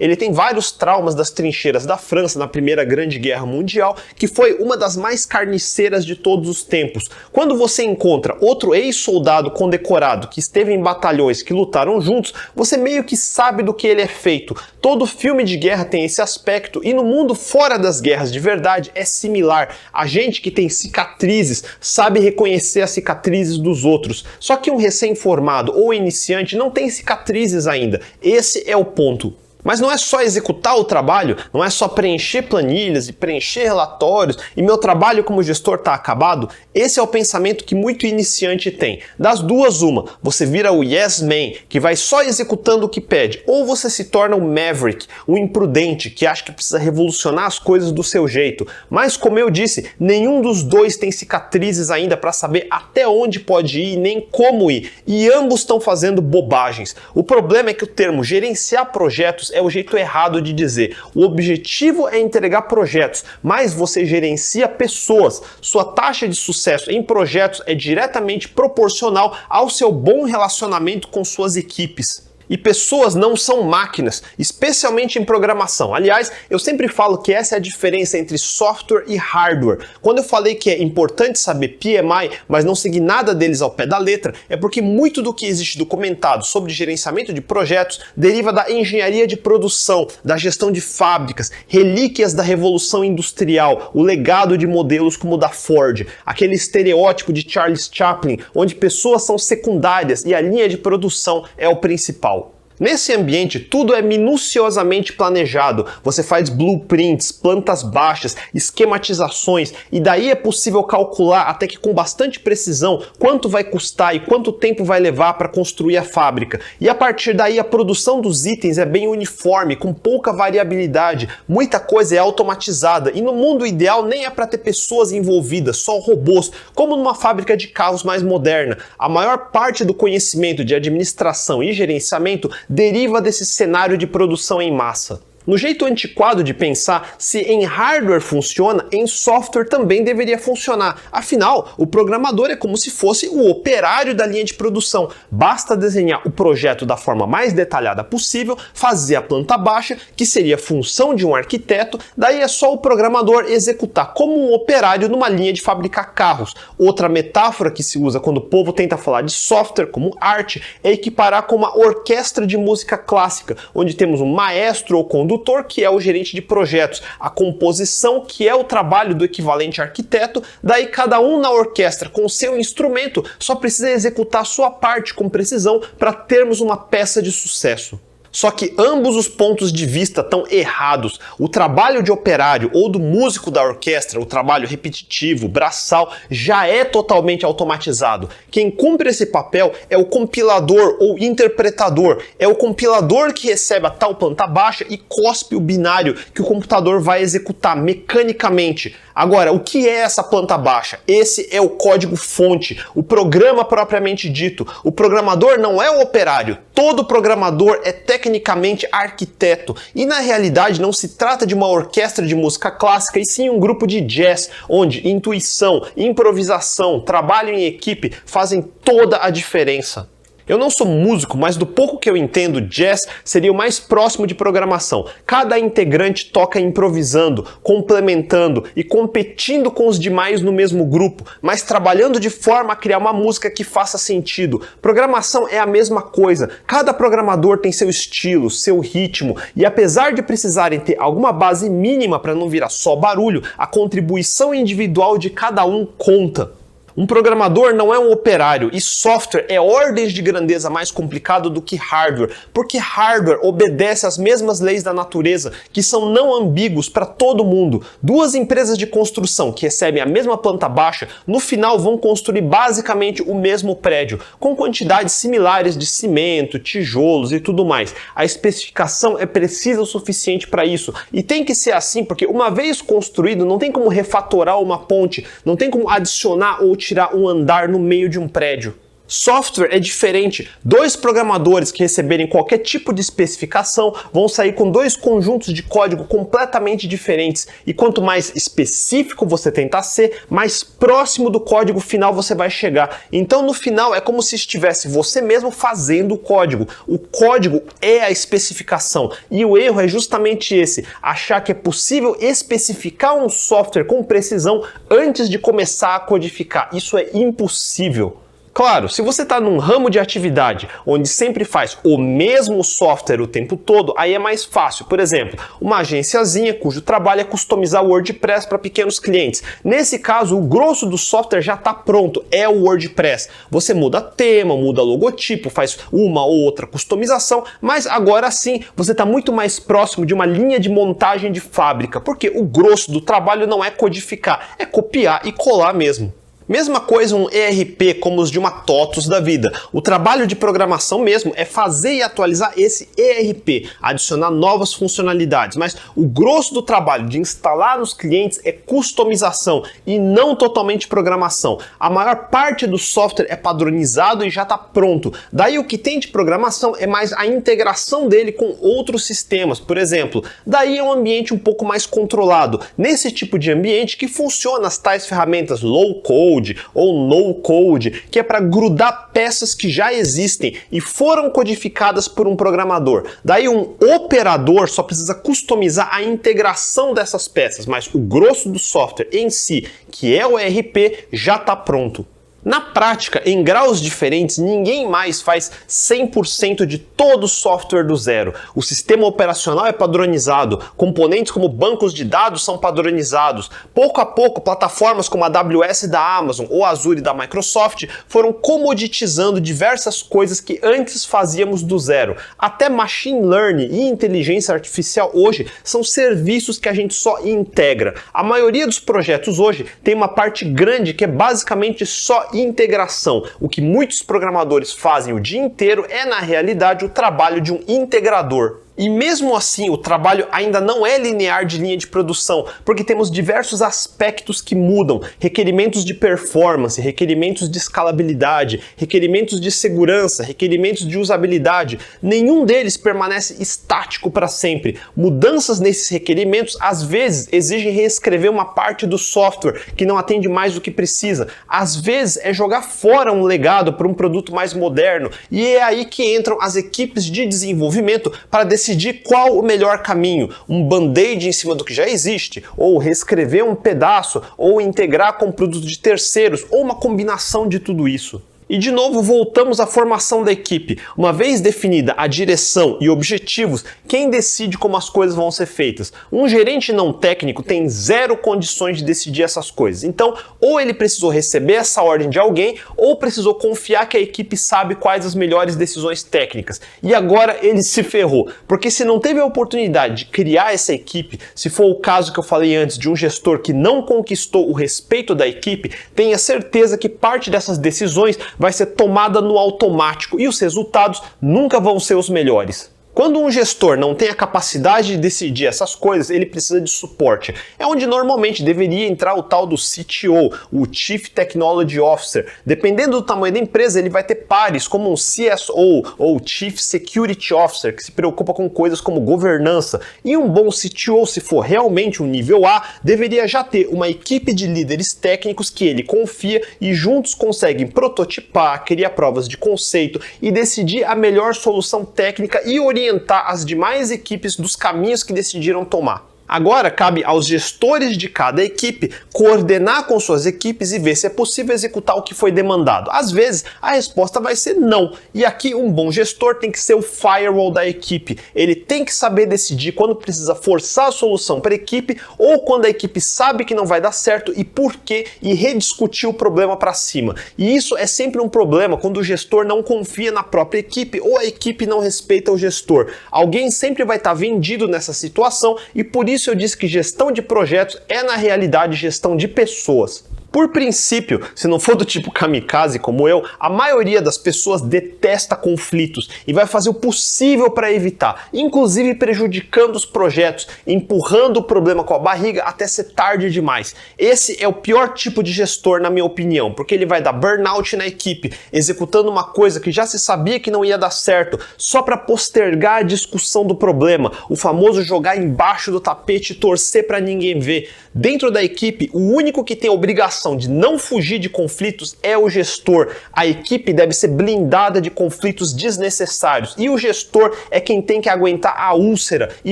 Speaker 1: Ele tem vários traumas das trincheiras da França na Primeira Grande Guerra Mundial, que foi uma das mais carniceiras de todos os tempos. Quando você encontra outro ex-soldado condecorado que esteve em batalhões que lutaram juntos, você meio que sabe do que ele é feito. Todo filme de guerra tem esse aspecto e no mundo fora das guerras de verdade é similar. A gente que tem cicatrizes sabe reconhecer as cicatrizes dos outros. Só que um recém-formado ou iniciante não tem cicatrizes ainda. Esse é o ponto. Mas não é só executar o trabalho, não é só preencher planilhas e preencher relatórios e meu trabalho como gestor está acabado. Esse é o pensamento que muito iniciante tem. Das duas, uma, você vira o yes man, que vai só executando o que pede, ou você se torna o maverick, o imprudente, que acha que precisa revolucionar as coisas do seu jeito. Mas como eu disse, nenhum dos dois tem cicatrizes ainda para saber até onde pode ir, nem como ir, e ambos estão fazendo bobagens. O problema é que o termo gerenciar projetos é o jeito errado de dizer. O objetivo é entregar projetos, mas você gerencia pessoas. Sua taxa de sucesso em projetos é diretamente proporcional ao seu bom relacionamento com suas equipes. E pessoas não são máquinas, especialmente em programação. Aliás, eu sempre falo que essa é a diferença entre software e hardware. Quando eu falei que é importante saber PMI, mas não seguir nada deles ao pé da letra, é porque muito do que existe documentado sobre gerenciamento de projetos deriva da engenharia de produção, da gestão de fábricas, relíquias da revolução industrial, o legado de modelos como o da Ford, aquele estereótipo de Charles Chaplin, onde pessoas são secundárias e a linha de produção é o principal. Nesse ambiente, tudo é minuciosamente planejado. Você faz blueprints, plantas baixas, esquematizações, e daí é possível calcular até que com bastante precisão quanto vai custar e quanto tempo vai levar para construir a fábrica. E a partir daí a produção dos itens é bem uniforme, com pouca variabilidade, muita coisa é automatizada e no mundo ideal nem é para ter pessoas envolvidas, só robôs, como numa fábrica de carros mais moderna. A maior parte do conhecimento de administração e gerenciamento deriva desse cenário de produção em massa. No jeito antiquado de pensar, se em hardware funciona, em software também deveria funcionar. Afinal, o programador é como se fosse o operário da linha de produção. Basta desenhar o projeto da forma mais detalhada possível, fazer a planta baixa, que seria a função de um arquiteto, daí é só o programador executar como um operário numa linha de fabricar carros. Outra metáfora que se usa quando o povo tenta falar de software como arte é equiparar com uma orquestra de música clássica, onde temos um maestro ou condutor, que é o gerente de projetos, a composição, que é o trabalho do equivalente arquiteto, daí cada um na orquestra com seu instrumento só precisa executar sua parte com precisão para termos uma peça de sucesso. Só que ambos os pontos de vista estão errados. O trabalho de operário ou do músico da orquestra, o trabalho repetitivo, braçal, já é totalmente automatizado. Quem cumpre esse papel é o compilador ou interpretador. É o compilador que recebe a tal planta baixa e cospe o binário que o computador vai executar mecanicamente. Agora, o que é essa planta baixa? Esse é o código-fonte, o programa propriamente dito. O programador não é o operário. Todo programador é tecnicamente arquiteto. E na realidade não se trata de uma orquestra de música clássica, e sim um grupo de jazz, onde intuição, improvisação, trabalho em equipe fazem toda a diferença. Eu não sou músico, mas do pouco que eu entendo, jazz seria o mais próximo de programação. Cada integrante toca improvisando, complementando e competindo com os demais no mesmo grupo, mas trabalhando de forma a criar uma música que faça sentido. Programação é a mesma coisa. Cada programador tem seu estilo, seu ritmo, e apesar de precisarem ter alguma base mínima para não virar só barulho, a contribuição individual de cada um conta. Um programador não é um operário e software é ordens de grandeza mais complicado do que hardware, porque hardware obedece às mesmas leis da natureza, que são não ambíguos para todo mundo. Duas empresas de construção que recebem a mesma planta baixa, no final vão construir basicamente o mesmo prédio, com quantidades similares de cimento, tijolos e tudo mais. A especificação é precisa o suficiente para isso, e tem que ser assim porque uma vez construído não tem como refatorar uma ponte, não tem como adicionar ou tirar um andar no meio de um prédio. Software é diferente. Dois programadores que receberem qualquer tipo de especificação vão sair com dois conjuntos de código completamente diferentes. E quanto mais específico você tentar ser, mais próximo do código final você vai chegar. Então no final é como se estivesse você mesmo fazendo o código. O código é a especificação. E o erro é justamente esse: achar que é possível especificar um software com precisão antes de começar a codificar. Isso é impossível. Claro, se você está num ramo de atividade onde sempre faz o mesmo software o tempo todo, aí é mais fácil. Por exemplo, uma agenciazinha cujo trabalho é customizar o WordPress para pequenos clientes. Nesse caso, o grosso do software já está pronto, é o WordPress. Você muda tema, muda logotipo, faz uma ou outra customização, mas agora sim você está muito mais próximo de uma linha de montagem de fábrica, porque o grosso do trabalho não é codificar, é copiar e colar mesmo. Mesma coisa um ERP como os de uma TOTUS da vida. O trabalho de programação mesmo é fazer e atualizar esse ERP, adicionar novas funcionalidades, mas o grosso do trabalho de instalar nos clientes é customização e não totalmente programação. A maior parte do software é padronizado e já está pronto. Daí o que tem de programação é mais a integração dele com outros sistemas, por exemplo. Daí é um ambiente um pouco mais controlado. Nesse tipo de ambiente que funciona as tais ferramentas low code ou no code, que é para grudar peças que já existem e foram codificadas por um programador. Daí um operador só precisa customizar a integração dessas peças, mas o grosso do software em si, que é o ERP, já está pronto. Na prática, em graus diferentes, ninguém mais faz 100% de todo o software do zero. O sistema operacional é padronizado, componentes como bancos de dados são padronizados. Pouco a pouco, plataformas como a AWS da Amazon ou a Azure da Microsoft foram comoditizando diversas coisas que antes fazíamos do zero. Até machine learning e inteligência artificial hoje são serviços que a gente só integra. A maioria dos projetos hoje tem uma parte grande que é basicamente só integração. O que muitos programadores fazem o dia inteiro é, na realidade, o trabalho de um integrador. E mesmo assim, o trabalho ainda não é linear de linha de produção, porque temos diversos aspectos que mudam, requerimentos de performance, requerimentos de escalabilidade, requerimentos de segurança, requerimentos de usabilidade. Nenhum deles permanece estático para sempre. Mudanças nesses requerimentos às vezes exigem reescrever uma parte do software que não atende mais o que precisa. Às vezes é jogar fora um legado para um produto mais moderno, e é aí que entram as equipes de desenvolvimento para decidir qual o melhor caminho, um band-aid em cima do que já existe, ou reescrever um pedaço, ou integrar com produtos de terceiros, ou uma combinação de tudo isso. E de novo voltamos à formação da equipe. Uma vez definida a direção e objetivos, quem decide como as coisas vão ser feitas? Um gerente não técnico tem zero condições de decidir essas coisas. Então, ou ele precisou receber essa ordem de alguém, ou precisou confiar que a equipe sabe quais as melhores decisões técnicas. E agora ele se ferrou, porque se não teve a oportunidade de criar essa equipe, se for o caso que eu falei antes de um gestor que não conquistou o respeito da equipe, tenha certeza que parte dessas decisões vai ser tomada no automático e os resultados nunca vão ser os melhores. Quando um gestor não tem a capacidade de decidir essas coisas, ele precisa de suporte. É onde normalmente deveria entrar o tal do CTO, o Chief Technology Officer. Dependendo do tamanho da empresa, ele vai ter pares como um CSO ou Chief Security Officer, que se preocupa com coisas como governança. E um bom CTO, se for realmente um nível A, deveria já ter uma equipe de líderes técnicos que ele confia e juntos conseguem prototipar, criar provas de conceito e decidir a melhor solução técnica e orientar as demais equipes dos caminhos que decidiram tomar. Agora cabe aos gestores de cada equipe coordenar com suas equipes e ver se é possível executar o que foi demandado. Às vezes a resposta vai ser não, e aqui um bom gestor tem que ser o firewall da equipe. Ele tem que saber decidir quando precisa forçar a solução para a equipe ou quando a equipe sabe que não vai dar certo e por quê, e rediscutir o problema para cima. E isso é sempre um problema quando o gestor não confia na própria equipe ou a equipe não respeita o gestor. Alguém sempre vai estar vendido nessa situação e por isso eu disse que gestão de projetos é na realidade gestão de pessoas. Por princípio, se não for do tipo kamikaze como eu, a maioria das pessoas detesta conflitos e vai fazer o possível para evitar, inclusive prejudicando os projetos, empurrando o problema com a barriga até ser tarde demais. Esse é o pior tipo de gestor, na minha opinião, porque ele vai dar burnout na equipe, executando uma coisa que já se sabia que não ia dar certo, só para postergar a discussão do problema, o famoso jogar embaixo do tapete e torcer para ninguém ver. Dentro da equipe, o único que tem a obrigação de não fugir de conflitos é o gestor. A equipe deve ser blindada de conflitos desnecessários e o gestor é quem tem que aguentar a úlcera e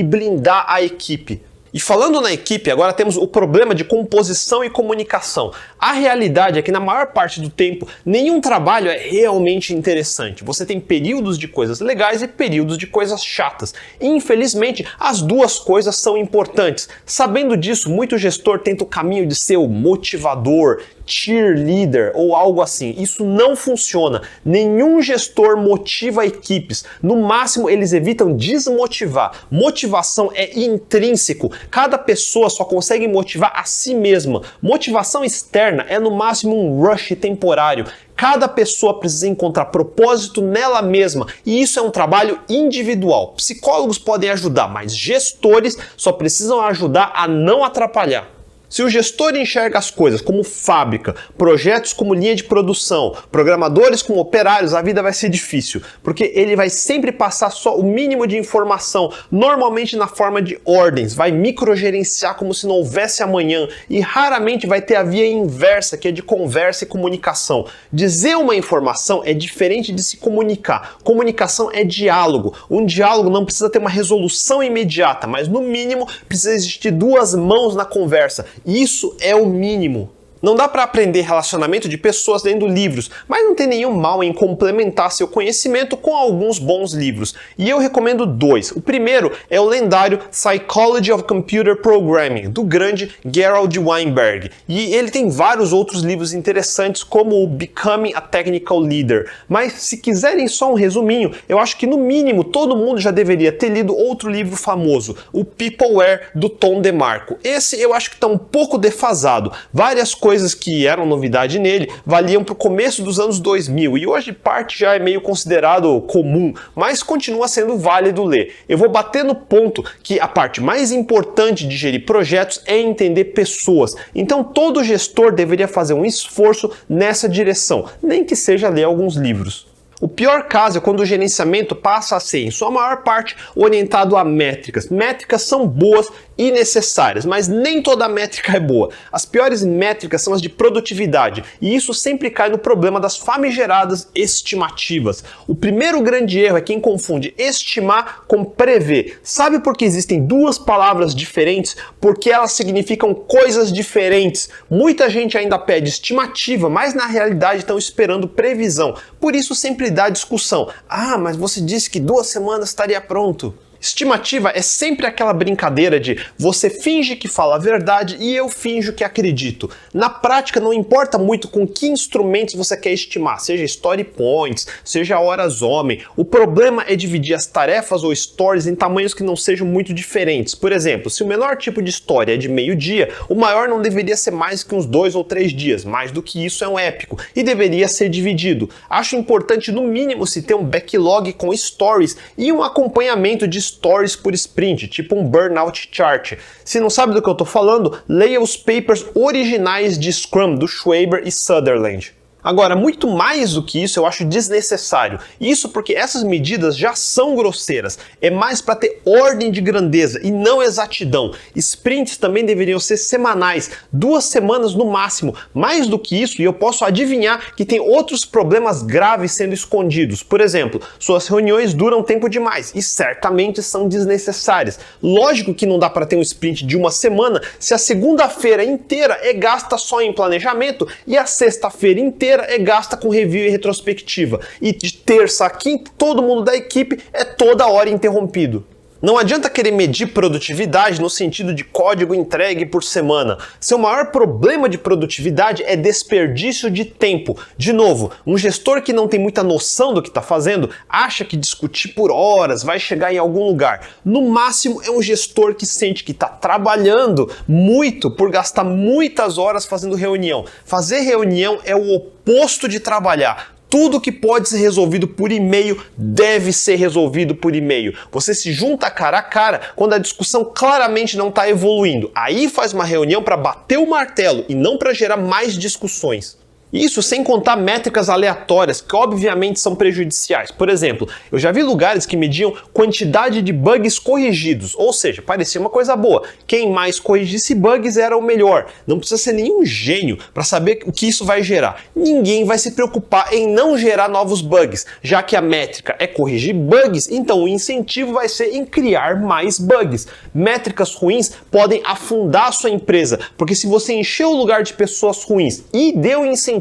Speaker 1: blindar a equipe. E falando na equipe, agora temos o problema de composição e comunicação. A realidade é que na maior parte do tempo, nenhum trabalho é realmente interessante. Você tem períodos de coisas legais e períodos de coisas chatas. E infelizmente, as duas coisas são importantes. Sabendo disso, muito gestor tenta o caminho de ser o motivador, cheerleader ou algo assim. Isso não funciona. Nenhum gestor motiva equipes. No máximo, eles evitam desmotivar. Motivação é intrínseco. Cada pessoa só consegue motivar a si mesma. Motivação externa é no máximo um rush temporário. Cada pessoa precisa encontrar propósito nela mesma e isso é um trabalho individual. Psicólogos podem ajudar, mas gestores só precisam ajudar a não atrapalhar. Se o gestor enxerga as coisas como fábrica, projetos como linha de produção, programadores como operários, a vida vai ser difícil, porque ele vai sempre passar só o mínimo de informação, normalmente na forma de ordens, vai microgerenciar como se não houvesse amanhã e raramente vai ter a via inversa, que é de conversa e comunicação. Dizer uma informação é diferente de se comunicar. Comunicação é diálogo. Um diálogo não precisa ter uma resolução imediata, mas no mínimo precisa existir duas mãos na conversa. Isso é o mínimo. Não dá para aprender relacionamento de pessoas lendo livros, mas não tem nenhum mal em complementar seu conhecimento com alguns bons livros. E eu recomendo dois. O primeiro é o lendário Psychology of Computer Programming, do grande Gerald Weinberg. E ele tem vários outros livros interessantes, como o Becoming a Technical Leader. Mas se quiserem só um resuminho, eu acho que no mínimo todo mundo já deveria ter lido outro livro famoso, o Peopleware, do Tom DeMarco. Esse eu acho que está um pouco defasado. Várias coisas que eram novidade nele valiam para o começo dos anos 2000 e hoje parte já é meio considerado comum, mas continua sendo válido ler. Eu vou bater no ponto que a parte mais importante de gerir projetos é entender pessoas, então todo gestor deveria fazer um esforço nessa direção, nem que seja ler alguns livros. O pior caso é quando o gerenciamento passa a ser, em sua maior parte, orientado a métricas. Métricas são boas e necessárias, mas nem toda métrica é boa. As piores métricas são as de produtividade, e isso sempre cai no problema das famigeradas estimativas. O primeiro grande erro é quem confunde estimar com prever. Sabe por que existem duas palavras diferentes? Porque elas significam coisas diferentes. Muita gente ainda pede estimativa, mas na realidade estão esperando previsão. Por isso sempre dá discussão. Ah, mas você disse que 2 semanas estaria pronto. Estimativa é sempre aquela brincadeira de você finge que fala a verdade e eu finjo que acredito. Na prática não importa muito com que instrumentos você quer estimar, seja story points, seja horas homem. O problema é dividir as tarefas ou stories em tamanhos que não sejam muito diferentes. Por exemplo, se o menor tipo de história é de meio-dia, o maior não deveria ser mais que uns 2 ou 3 dias. Mais do que isso é um épico e deveria ser dividido. Acho importante no mínimo se ter um backlog com stories e um acompanhamento de stories por sprint, tipo um burnout chart. Se não sabe do que eu estou falando, leia os papers originais de Scrum do Schwaber e Sutherland. Agora, muito mais do que isso, eu acho desnecessário. Isso porque essas medidas já são grosseiras. É mais para ter ordem de grandeza e não exatidão. Sprints também deveriam ser semanais, 2 semanas no máximo. Mais do que isso, e eu posso adivinhar que tem outros problemas graves sendo escondidos. Por exemplo, suas reuniões duram tempo demais e certamente são desnecessárias. Lógico que não dá para ter um sprint de 1 semana se a segunda-feira inteira é gasta só em planejamento e a sexta-feira inteira é gasta com review e retrospectiva. E de terça a quinta, todo mundo da equipe é toda hora interrompido. Não adianta querer medir produtividade no sentido de código entregue por semana. Seu maior problema de produtividade é desperdício de tempo. De novo, um gestor que não tem muita noção do que está fazendo acha que discutir por horas vai chegar em algum lugar. No máximo, é um gestor que sente que está trabalhando muito por gastar muitas horas fazendo reunião. Fazer reunião é o oposto de trabalhar. Tudo que pode ser resolvido por e-mail deve ser resolvido por e-mail. Você se junta cara a cara quando a discussão claramente não está evoluindo. Aí faz uma reunião para bater o martelo e não para gerar mais discussões. Isso sem contar métricas aleatórias, que obviamente são prejudiciais. Por exemplo, eu já vi lugares que mediam quantidade de bugs corrigidos, ou seja, parecia uma coisa boa. Quem mais corrigisse bugs era o melhor. Não precisa ser nenhum gênio para saber o que isso vai gerar. Ninguém vai se preocupar em não gerar novos bugs, já que a métrica é corrigir bugs, então o incentivo vai ser em criar mais bugs. Métricas ruins podem afundar a sua empresa, porque se você encher o lugar de pessoas ruins e deu incentivo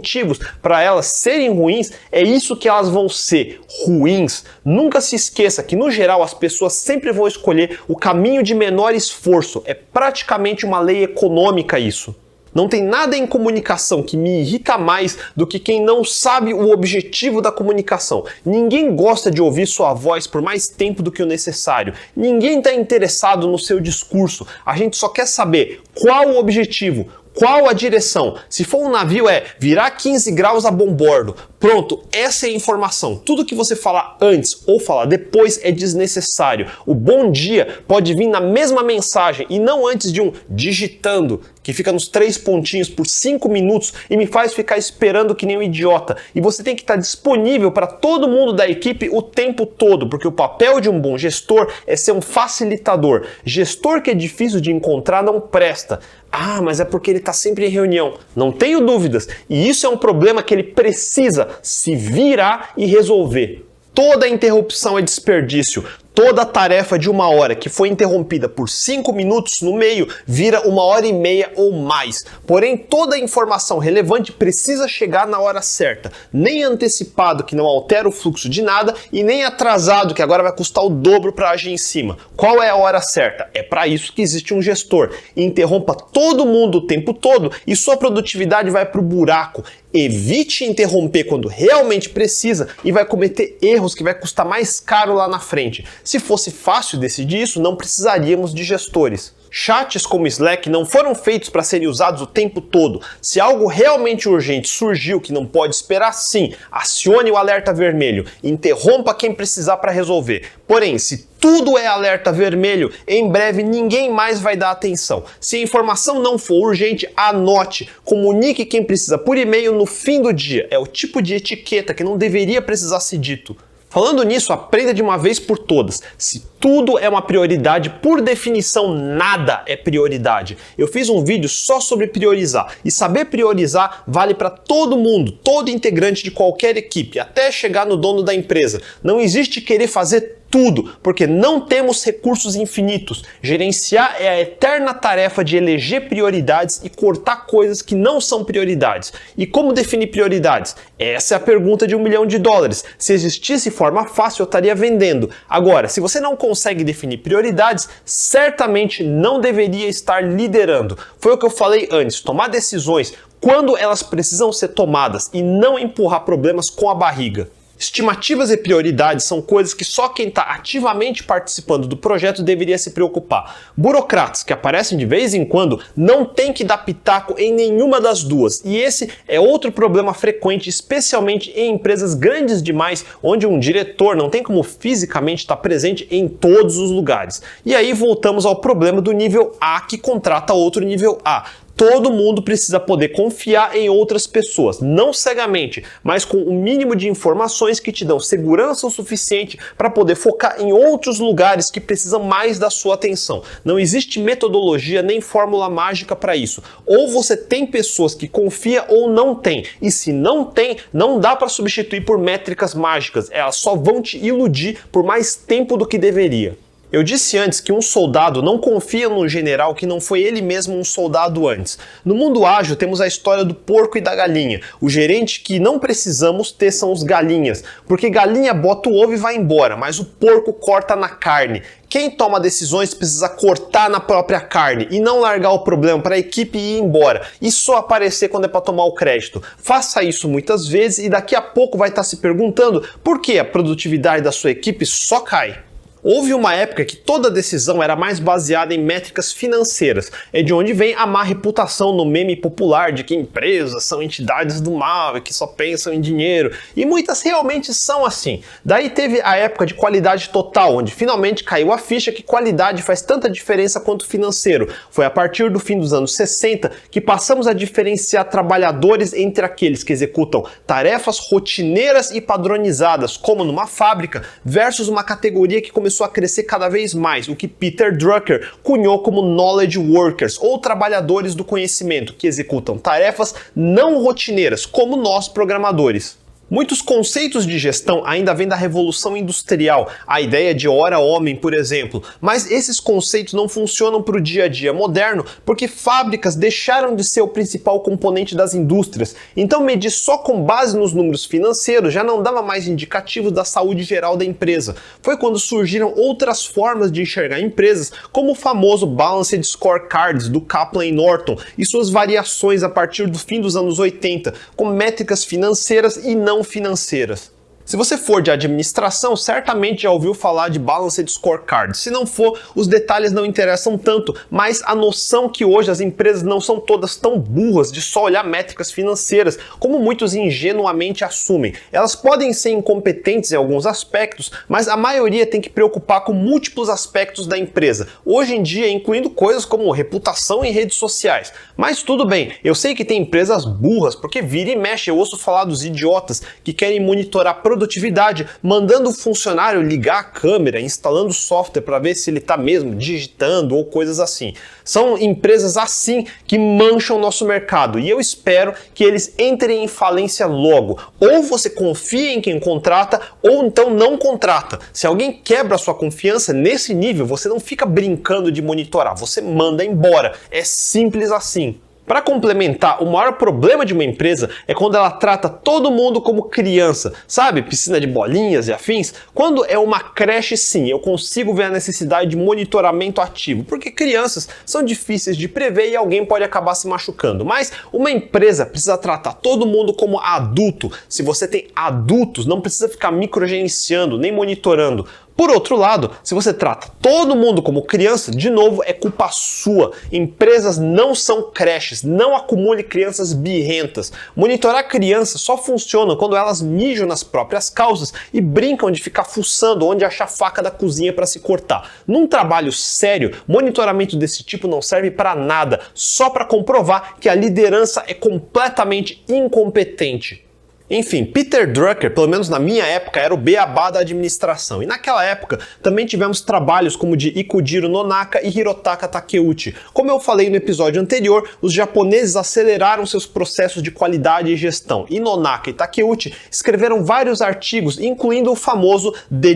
Speaker 1: para elas serem ruins, é isso que elas vão ser, ruins. Nunca se esqueça que, no geral, as pessoas sempre vão escolher o caminho de menor esforço. É praticamente uma lei econômica isso. Não tem nada em comunicação que me irrita mais do que quem não sabe o objetivo da comunicação. Ninguém gosta de ouvir sua voz por mais tempo do que o necessário. Ninguém está interessado no seu discurso. A gente só quer saber qual o objetivo, qual a direção. Se for um navio é virar 15 graus a bombordo. Pronto, essa é a informação. Tudo que você falar antes ou falar depois é desnecessário. O bom dia pode vir na mesma mensagem e não antes de um digitando, que fica nos 3 pontinhos por 5 minutos e me faz ficar esperando que nem um idiota. E você tem que estar disponível para todo mundo da equipe o tempo todo, porque o papel de um bom gestor é ser um facilitador. Gestor que é difícil de encontrar não presta. Ah, mas é porque ele está sempre em reunião. Não tenho dúvidas. E isso é um problema que ele precisa se virar e resolver. Toda interrupção é desperdício. Toda tarefa de 1 hora que foi interrompida por 5 minutos no meio vira 1h30 ou mais. Porém, toda informação relevante precisa chegar na hora certa. Nem antecipado, que não altera o fluxo de nada, e nem atrasado, que agora vai custar o dobro para agir em cima. Qual é a hora certa? É para isso que existe um gestor. Interrompa todo mundo o tempo todo e sua produtividade vai para o buraco. Evite interromper quando realmente precisa e vai cometer erros que vai custar mais caro lá na frente. Se fosse fácil decidir isso, não precisaríamos de gestores. Chats como Slack não foram feitos para serem usados o tempo todo. Se algo realmente urgente surgiu que não pode esperar, sim, acione o alerta vermelho. Interrompa quem precisar para resolver. Porém, se tudo é alerta vermelho, em breve ninguém mais vai dar atenção. Se a informação não for urgente, anote. Comunique quem precisa por e-mail no fim do dia. É o tipo de etiqueta que não deveria precisar ser dito. Falando nisso, aprenda de uma vez por todas. Se tudo é uma prioridade, por definição, nada é prioridade. Eu fiz um vídeo só sobre priorizar. E saber priorizar vale para todo mundo, todo integrante de qualquer equipe, até chegar no dono da empresa. Não existe querer fazer tudo, porque não temos recursos infinitos. Gerenciar é a eterna tarefa de eleger prioridades e cortar coisas que não são prioridades. E como definir prioridades? Essa é a pergunta de $1 milhão. Se existisse forma fácil, eu estaria vendendo. Agora, se você não consegue definir prioridades, certamente não deveria estar liderando. Foi o que eu falei antes, tomar decisões quando elas precisam ser tomadas e não empurrar problemas com a barriga. Estimativas e prioridades são coisas que só quem está ativamente participando do projeto deveria se preocupar. Burocratas, que aparecem de vez em quando, não tem que dar pitaco em nenhuma das duas. E esse é outro problema frequente, especialmente em empresas grandes demais, onde um diretor não tem como fisicamente estar presente em todos os lugares. E aí voltamos ao problema do nível A que contrata outro nível A. Todo mundo precisa poder confiar em outras pessoas, não cegamente, mas com o mínimo de informações que te dão segurança o suficiente para poder focar em outros lugares que precisam mais da sua atenção. Não existe metodologia nem fórmula mágica para isso. Ou você tem pessoas que confia ou não tem. E se não tem, não dá para substituir por métricas mágicas. Elas só vão te iludir por mais tempo do que deveria. Eu disse antes que um soldado não confia num general que não foi ele mesmo um soldado antes. No mundo ágil temos a história do porco e da galinha. O gerente que não precisamos ter são os galinhas, porque galinha bota o ovo e vai embora, mas o porco corta na carne. Quem toma decisões precisa cortar na própria carne e não largar o problema para a equipe ir embora e só aparecer quando é para tomar o crédito. Faça isso muitas vezes e daqui a pouco vai estar se perguntando por que a produtividade da sua equipe só cai. Houve uma época que toda decisão era mais baseada em métricas financeiras. É de onde vem a má reputação no meme popular de que empresas são entidades do mal e que só pensam em dinheiro. E muitas realmente são assim. Daí teve a época de qualidade total, onde finalmente caiu a ficha que qualidade faz tanta diferença quanto financeiro. Foi a partir do fim dos anos 60 que passamos a diferenciar trabalhadores entre aqueles que executam tarefas rotineiras e padronizadas, como numa fábrica, versus uma categoria que começou a crescer cada vez mais, o que Peter Drucker cunhou como Knowledge Workers, ou trabalhadores do conhecimento, que executam tarefas não rotineiras, como nós programadores. Muitos conceitos de gestão ainda vêm da Revolução Industrial, a ideia de hora homem, por exemplo, mas esses conceitos não funcionam para o dia a dia moderno porque fábricas deixaram de ser o principal componente das indústrias, então medir só com base nos números financeiros já não dava mais indicativos da saúde geral da empresa. Foi quando surgiram outras formas de enxergar empresas, como o famoso Balanced Scorecards do Kaplan e Norton e suas variações a partir do fim dos anos 80, com métricas financeiras e não financeiras. Se você for de administração, certamente já ouviu falar de Balanced Scorecard. Se não for, os detalhes não interessam tanto, mas a noção que hoje as empresas não são todas tão burras de só olhar métricas financeiras, como muitos ingenuamente assumem. Elas podem ser incompetentes em alguns aspectos, mas a maioria tem que preocupar com múltiplos aspectos da empresa, hoje em dia incluindo coisas como reputação em redes sociais. Mas tudo bem, eu sei que tem empresas burras, porque vira e mexe eu ouço falar dos idiotas que querem monitorar produtividade, mandando o funcionário ligar a câmera, instalando software para ver se ele está mesmo digitando ou coisas assim. São empresas assim que mancham o nosso mercado e eu espero que eles entrem em falência logo. Ou você confia em quem contrata ou então não contrata. Se alguém quebra a sua confiança nesse nível, você não fica brincando de monitorar, você manda embora. É simples assim. Para complementar, o maior problema de uma empresa é quando ela trata todo mundo como criança, sabe? Piscina de bolinhas e afins. Quando é uma creche, sim, eu consigo ver a necessidade de monitoramento ativo, porque crianças são difíceis de prever e alguém pode acabar se machucando. Mas uma empresa precisa tratar todo mundo como adulto. Se você tem adultos, não precisa ficar microgerenciando nem monitorando. Por outro lado, se você trata todo mundo como criança, de novo, é culpa sua. Empresas não são creches, não acumule crianças birrentas. Monitorar crianças só funciona quando elas mijam nas próprias calças e brincam de ficar fuçando onde achar faca da cozinha para se cortar. Num trabalho sério, monitoramento desse tipo não serve para nada, só para comprovar que a liderança é completamente incompetente. Enfim, Peter Drucker, pelo menos na minha época, era o beabá da administração. E naquela época também tivemos trabalhos como o de Ikujiro Nonaka e Hirotaka Takeuchi. Como eu falei no episódio anterior, os japoneses aceleraram seus processos de qualidade e gestão. E Nonaka e Takeuchi escreveram vários artigos, incluindo o famoso The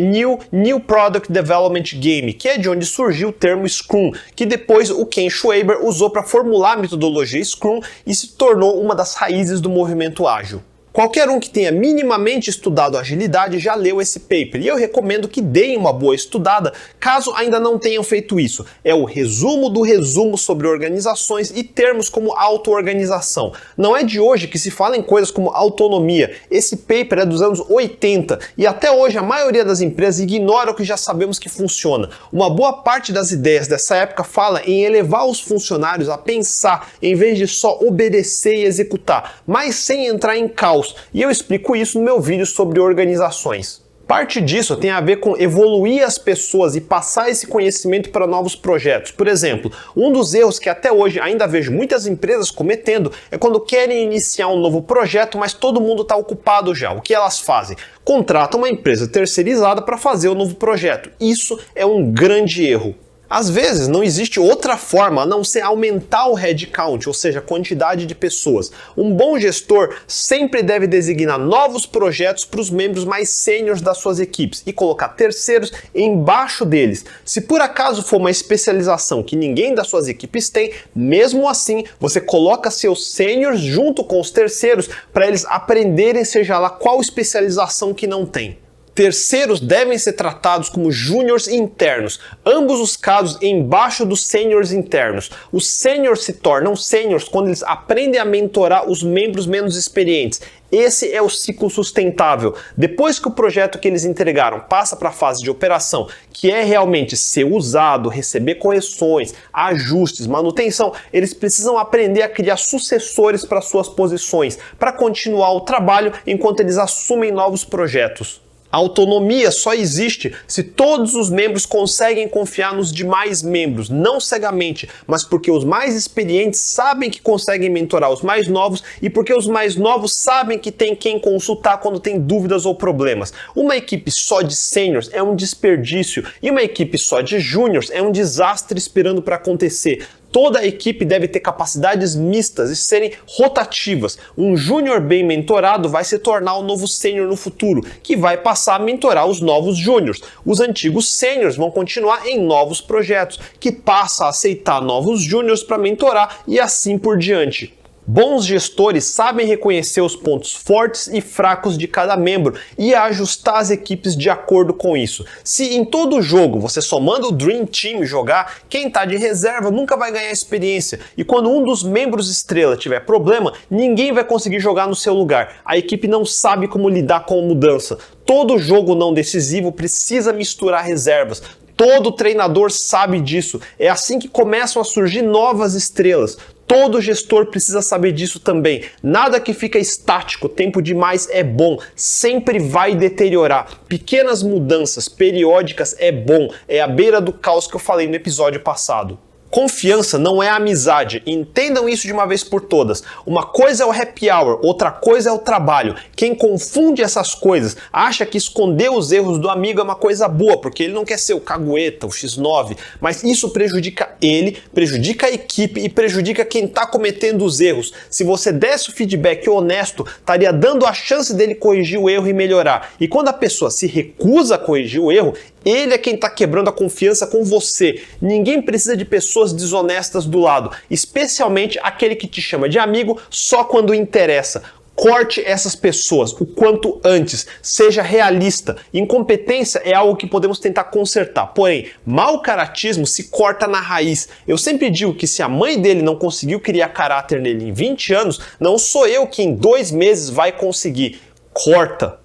Speaker 1: New Product Development Game, que é de onde surgiu o termo Scrum, que depois o Ken Schwaber usou para formular a metodologia Scrum e se tornou uma das raízes do movimento ágil. Qualquer um que tenha minimamente estudado agilidade já leu esse paper e eu recomendo que deem uma boa estudada caso ainda não tenham feito isso. É o resumo do resumo sobre organizações e termos como auto-organização. Não é de hoje que se fala em coisas como autonomia. Esse paper é dos anos 80 e até hoje a maioria das empresas ignora o que já sabemos que funciona. Uma boa parte das ideias dessa época fala em elevar os funcionários a pensar em vez de só obedecer e executar, mas sem entrar em caos. E eu explico isso no meu vídeo sobre organizações. Parte disso tem a ver com evoluir as pessoas e passar esse conhecimento para novos projetos. Por exemplo, um dos erros que até hoje ainda vejo muitas empresas cometendo é quando querem iniciar um novo projeto, mas todo mundo está ocupado já. O que elas fazem? Contratam uma empresa terceirizada para fazer o novo projeto. Isso é um grande erro. Às vezes não existe outra forma a não ser aumentar o headcount, ou seja, a quantidade de pessoas. Um bom gestor sempre deve designar novos projetos para os membros mais sêniores das suas equipes e colocar terceiros embaixo deles. Se por acaso for uma especialização que ninguém das suas equipes tem, mesmo assim você coloca seus sêniores junto com os terceiros para eles aprenderem seja lá qual especialização que não tem. Terceiros devem ser tratados como júniors internos, ambos os casos embaixo dos sêniors internos. Os sêniors se tornam sêniors quando eles aprendem a mentorar os membros menos experientes. Esse é o ciclo sustentável. Depois que o projeto que eles entregaram passa para a fase de operação, que é realmente ser usado, receber correções, ajustes, manutenção, eles precisam aprender a criar sucessores para suas posições, para continuar o trabalho enquanto eles assumem novos projetos. A autonomia só existe se todos os membros conseguem confiar nos demais membros, não cegamente, mas porque os mais experientes sabem que conseguem mentorar os mais novos e porque os mais novos sabem que tem quem consultar quando tem dúvidas ou problemas. Uma equipe só de sêniors é um desperdício e uma equipe só de júniors é um desastre esperando para acontecer. Toda a equipe deve ter capacidades mistas e serem rotativas. Um júnior bem mentorado vai se tornar o novo sênior no futuro, que vai passar a mentorar os novos júniors. Os antigos sêniors vão continuar em novos projetos, que passa a aceitar novos júniors para mentorar e assim por diante. Bons gestores sabem reconhecer os pontos fortes e fracos de cada membro e ajustar as equipes de acordo com isso. Se em todo jogo você só manda o Dream Team jogar, quem está de reserva nunca vai ganhar experiência. E quando um dos membros estrela tiver problema, ninguém vai conseguir jogar no seu lugar. A equipe não sabe como lidar com a mudança. Todo jogo não decisivo precisa misturar reservas. Todo treinador sabe disso. É assim que começam a surgir novas estrelas. Todo gestor precisa saber disso também. Nada que fica estático, tempo demais é bom, sempre vai deteriorar. Pequenas mudanças periódicas é bom, é a beira do caos que eu falei no episódio passado. Confiança não é amizade, entendam isso de uma vez por todas. Uma coisa é o happy hour, outra coisa é o trabalho. Quem confunde essas coisas acha que esconder os erros do amigo é uma coisa boa, porque ele não quer ser o cagueta, o X9, mas isso prejudica ele, prejudica a equipe e prejudica quem está cometendo os erros. Se você desse o feedback honesto, estaria dando a chance dele corrigir o erro e melhorar. E quando a pessoa se recusa a corrigir o erro, ele é quem está quebrando a confiança com você. Ninguém precisa de pessoas desonestas do lado, especialmente aquele que te chama de amigo só quando interessa. Corte essas pessoas o quanto antes, seja realista. Incompetência é algo que podemos tentar consertar, porém, mau caratismo se corta na raiz. Eu sempre digo que se a mãe dele não conseguiu criar caráter nele em 20 anos, não sou eu que em 2 meses vai conseguir. Corta.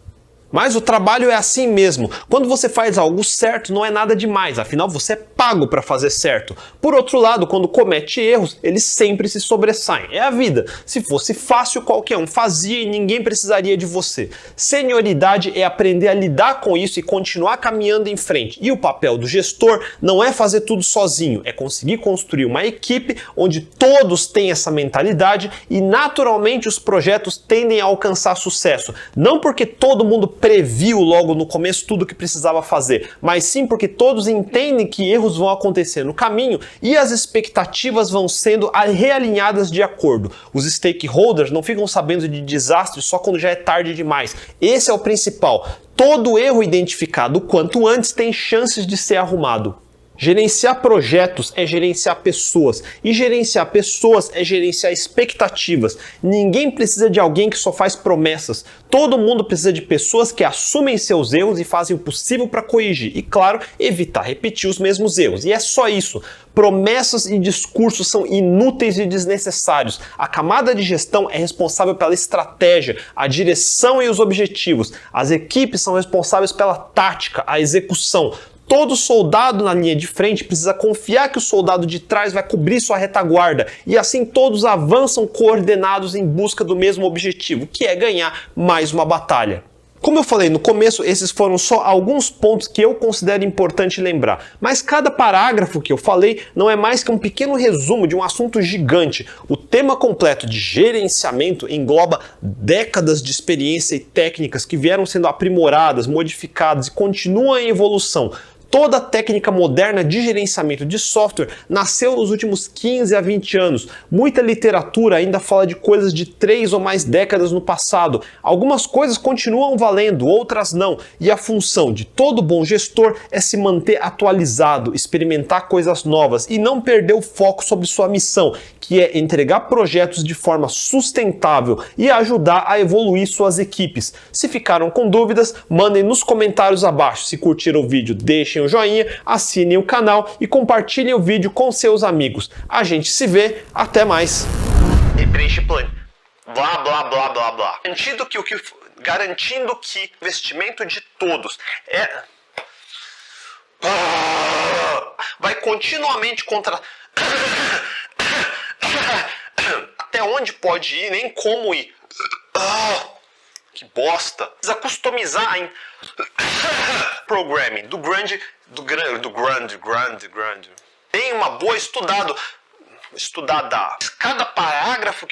Speaker 1: Mas o trabalho é assim mesmo. Quando você faz algo certo, não é nada demais, afinal você é pago para fazer certo. Por outro lado, quando comete erros, eles sempre se sobressaem. É a vida. Se fosse fácil, qualquer um fazia e ninguém precisaria de você. Senioridade é aprender a lidar com isso e continuar caminhando em frente. E o papel do gestor não é fazer tudo sozinho, é conseguir construir uma equipe onde todos têm essa mentalidade e naturalmente os projetos tendem a alcançar sucesso. Não porque todo mundo previu logo no começo tudo o que precisava fazer, mas sim porque todos entendem que erros vão acontecer no caminho e as expectativas vão sendo realinhadas de acordo. Os stakeholders não ficam sabendo de desastres só quando já é tarde demais. Esse é o principal. Todo erro identificado o quanto antes tem chances de ser arrumado. Gerenciar projetos é gerenciar pessoas, e gerenciar pessoas é gerenciar expectativas. Ninguém precisa de alguém que só faz promessas. Todo mundo precisa de pessoas que assumem seus erros e fazem o possível para corrigir. E claro, evitar repetir os mesmos erros. E é só isso. Promessas e discursos são inúteis e desnecessários. A camada de gestão é responsável pela estratégia, a direção e os objetivos. As equipes são responsáveis pela tática, a execução. Todo soldado na linha de frente precisa confiar que o soldado de trás vai cobrir sua retaguarda e assim todos avançam coordenados em busca do mesmo objetivo, que é ganhar mais uma batalha. Como eu falei no começo, esses foram só alguns pontos que eu considero importante lembrar. Mas cada parágrafo que eu falei não é mais que um pequeno resumo de um assunto gigante. O tema completo de gerenciamento engloba décadas de experiência e técnicas que vieram sendo aprimoradas, modificadas e continuam em evolução. Toda a técnica moderna de gerenciamento de software nasceu nos últimos 15 a 20 anos. Muita literatura ainda fala de coisas de 3 ou mais décadas no passado. Algumas coisas continuam valendo, outras não. E a função de todo bom gestor é se manter atualizado, experimentar coisas novas e não perder o foco sobre sua missão, que é entregar projetos de forma sustentável e ajudar a evoluir suas equipes. Se ficaram com dúvidas, mandem nos comentários abaixo. Se curtiram o vídeo, deixem o joinha, assinem o canal e compartilhem o vídeo com seus amigos. A gente se vê, até mais. E preenche plano. Blá, blá, blá, blá, blá. Garantindo que o investimento de todos vai continuamente contra... Até onde pode ir, nem como ir. Que bosta. Precisa customizar em programming do grande. Tem uma boa estudada. Cada parágrafo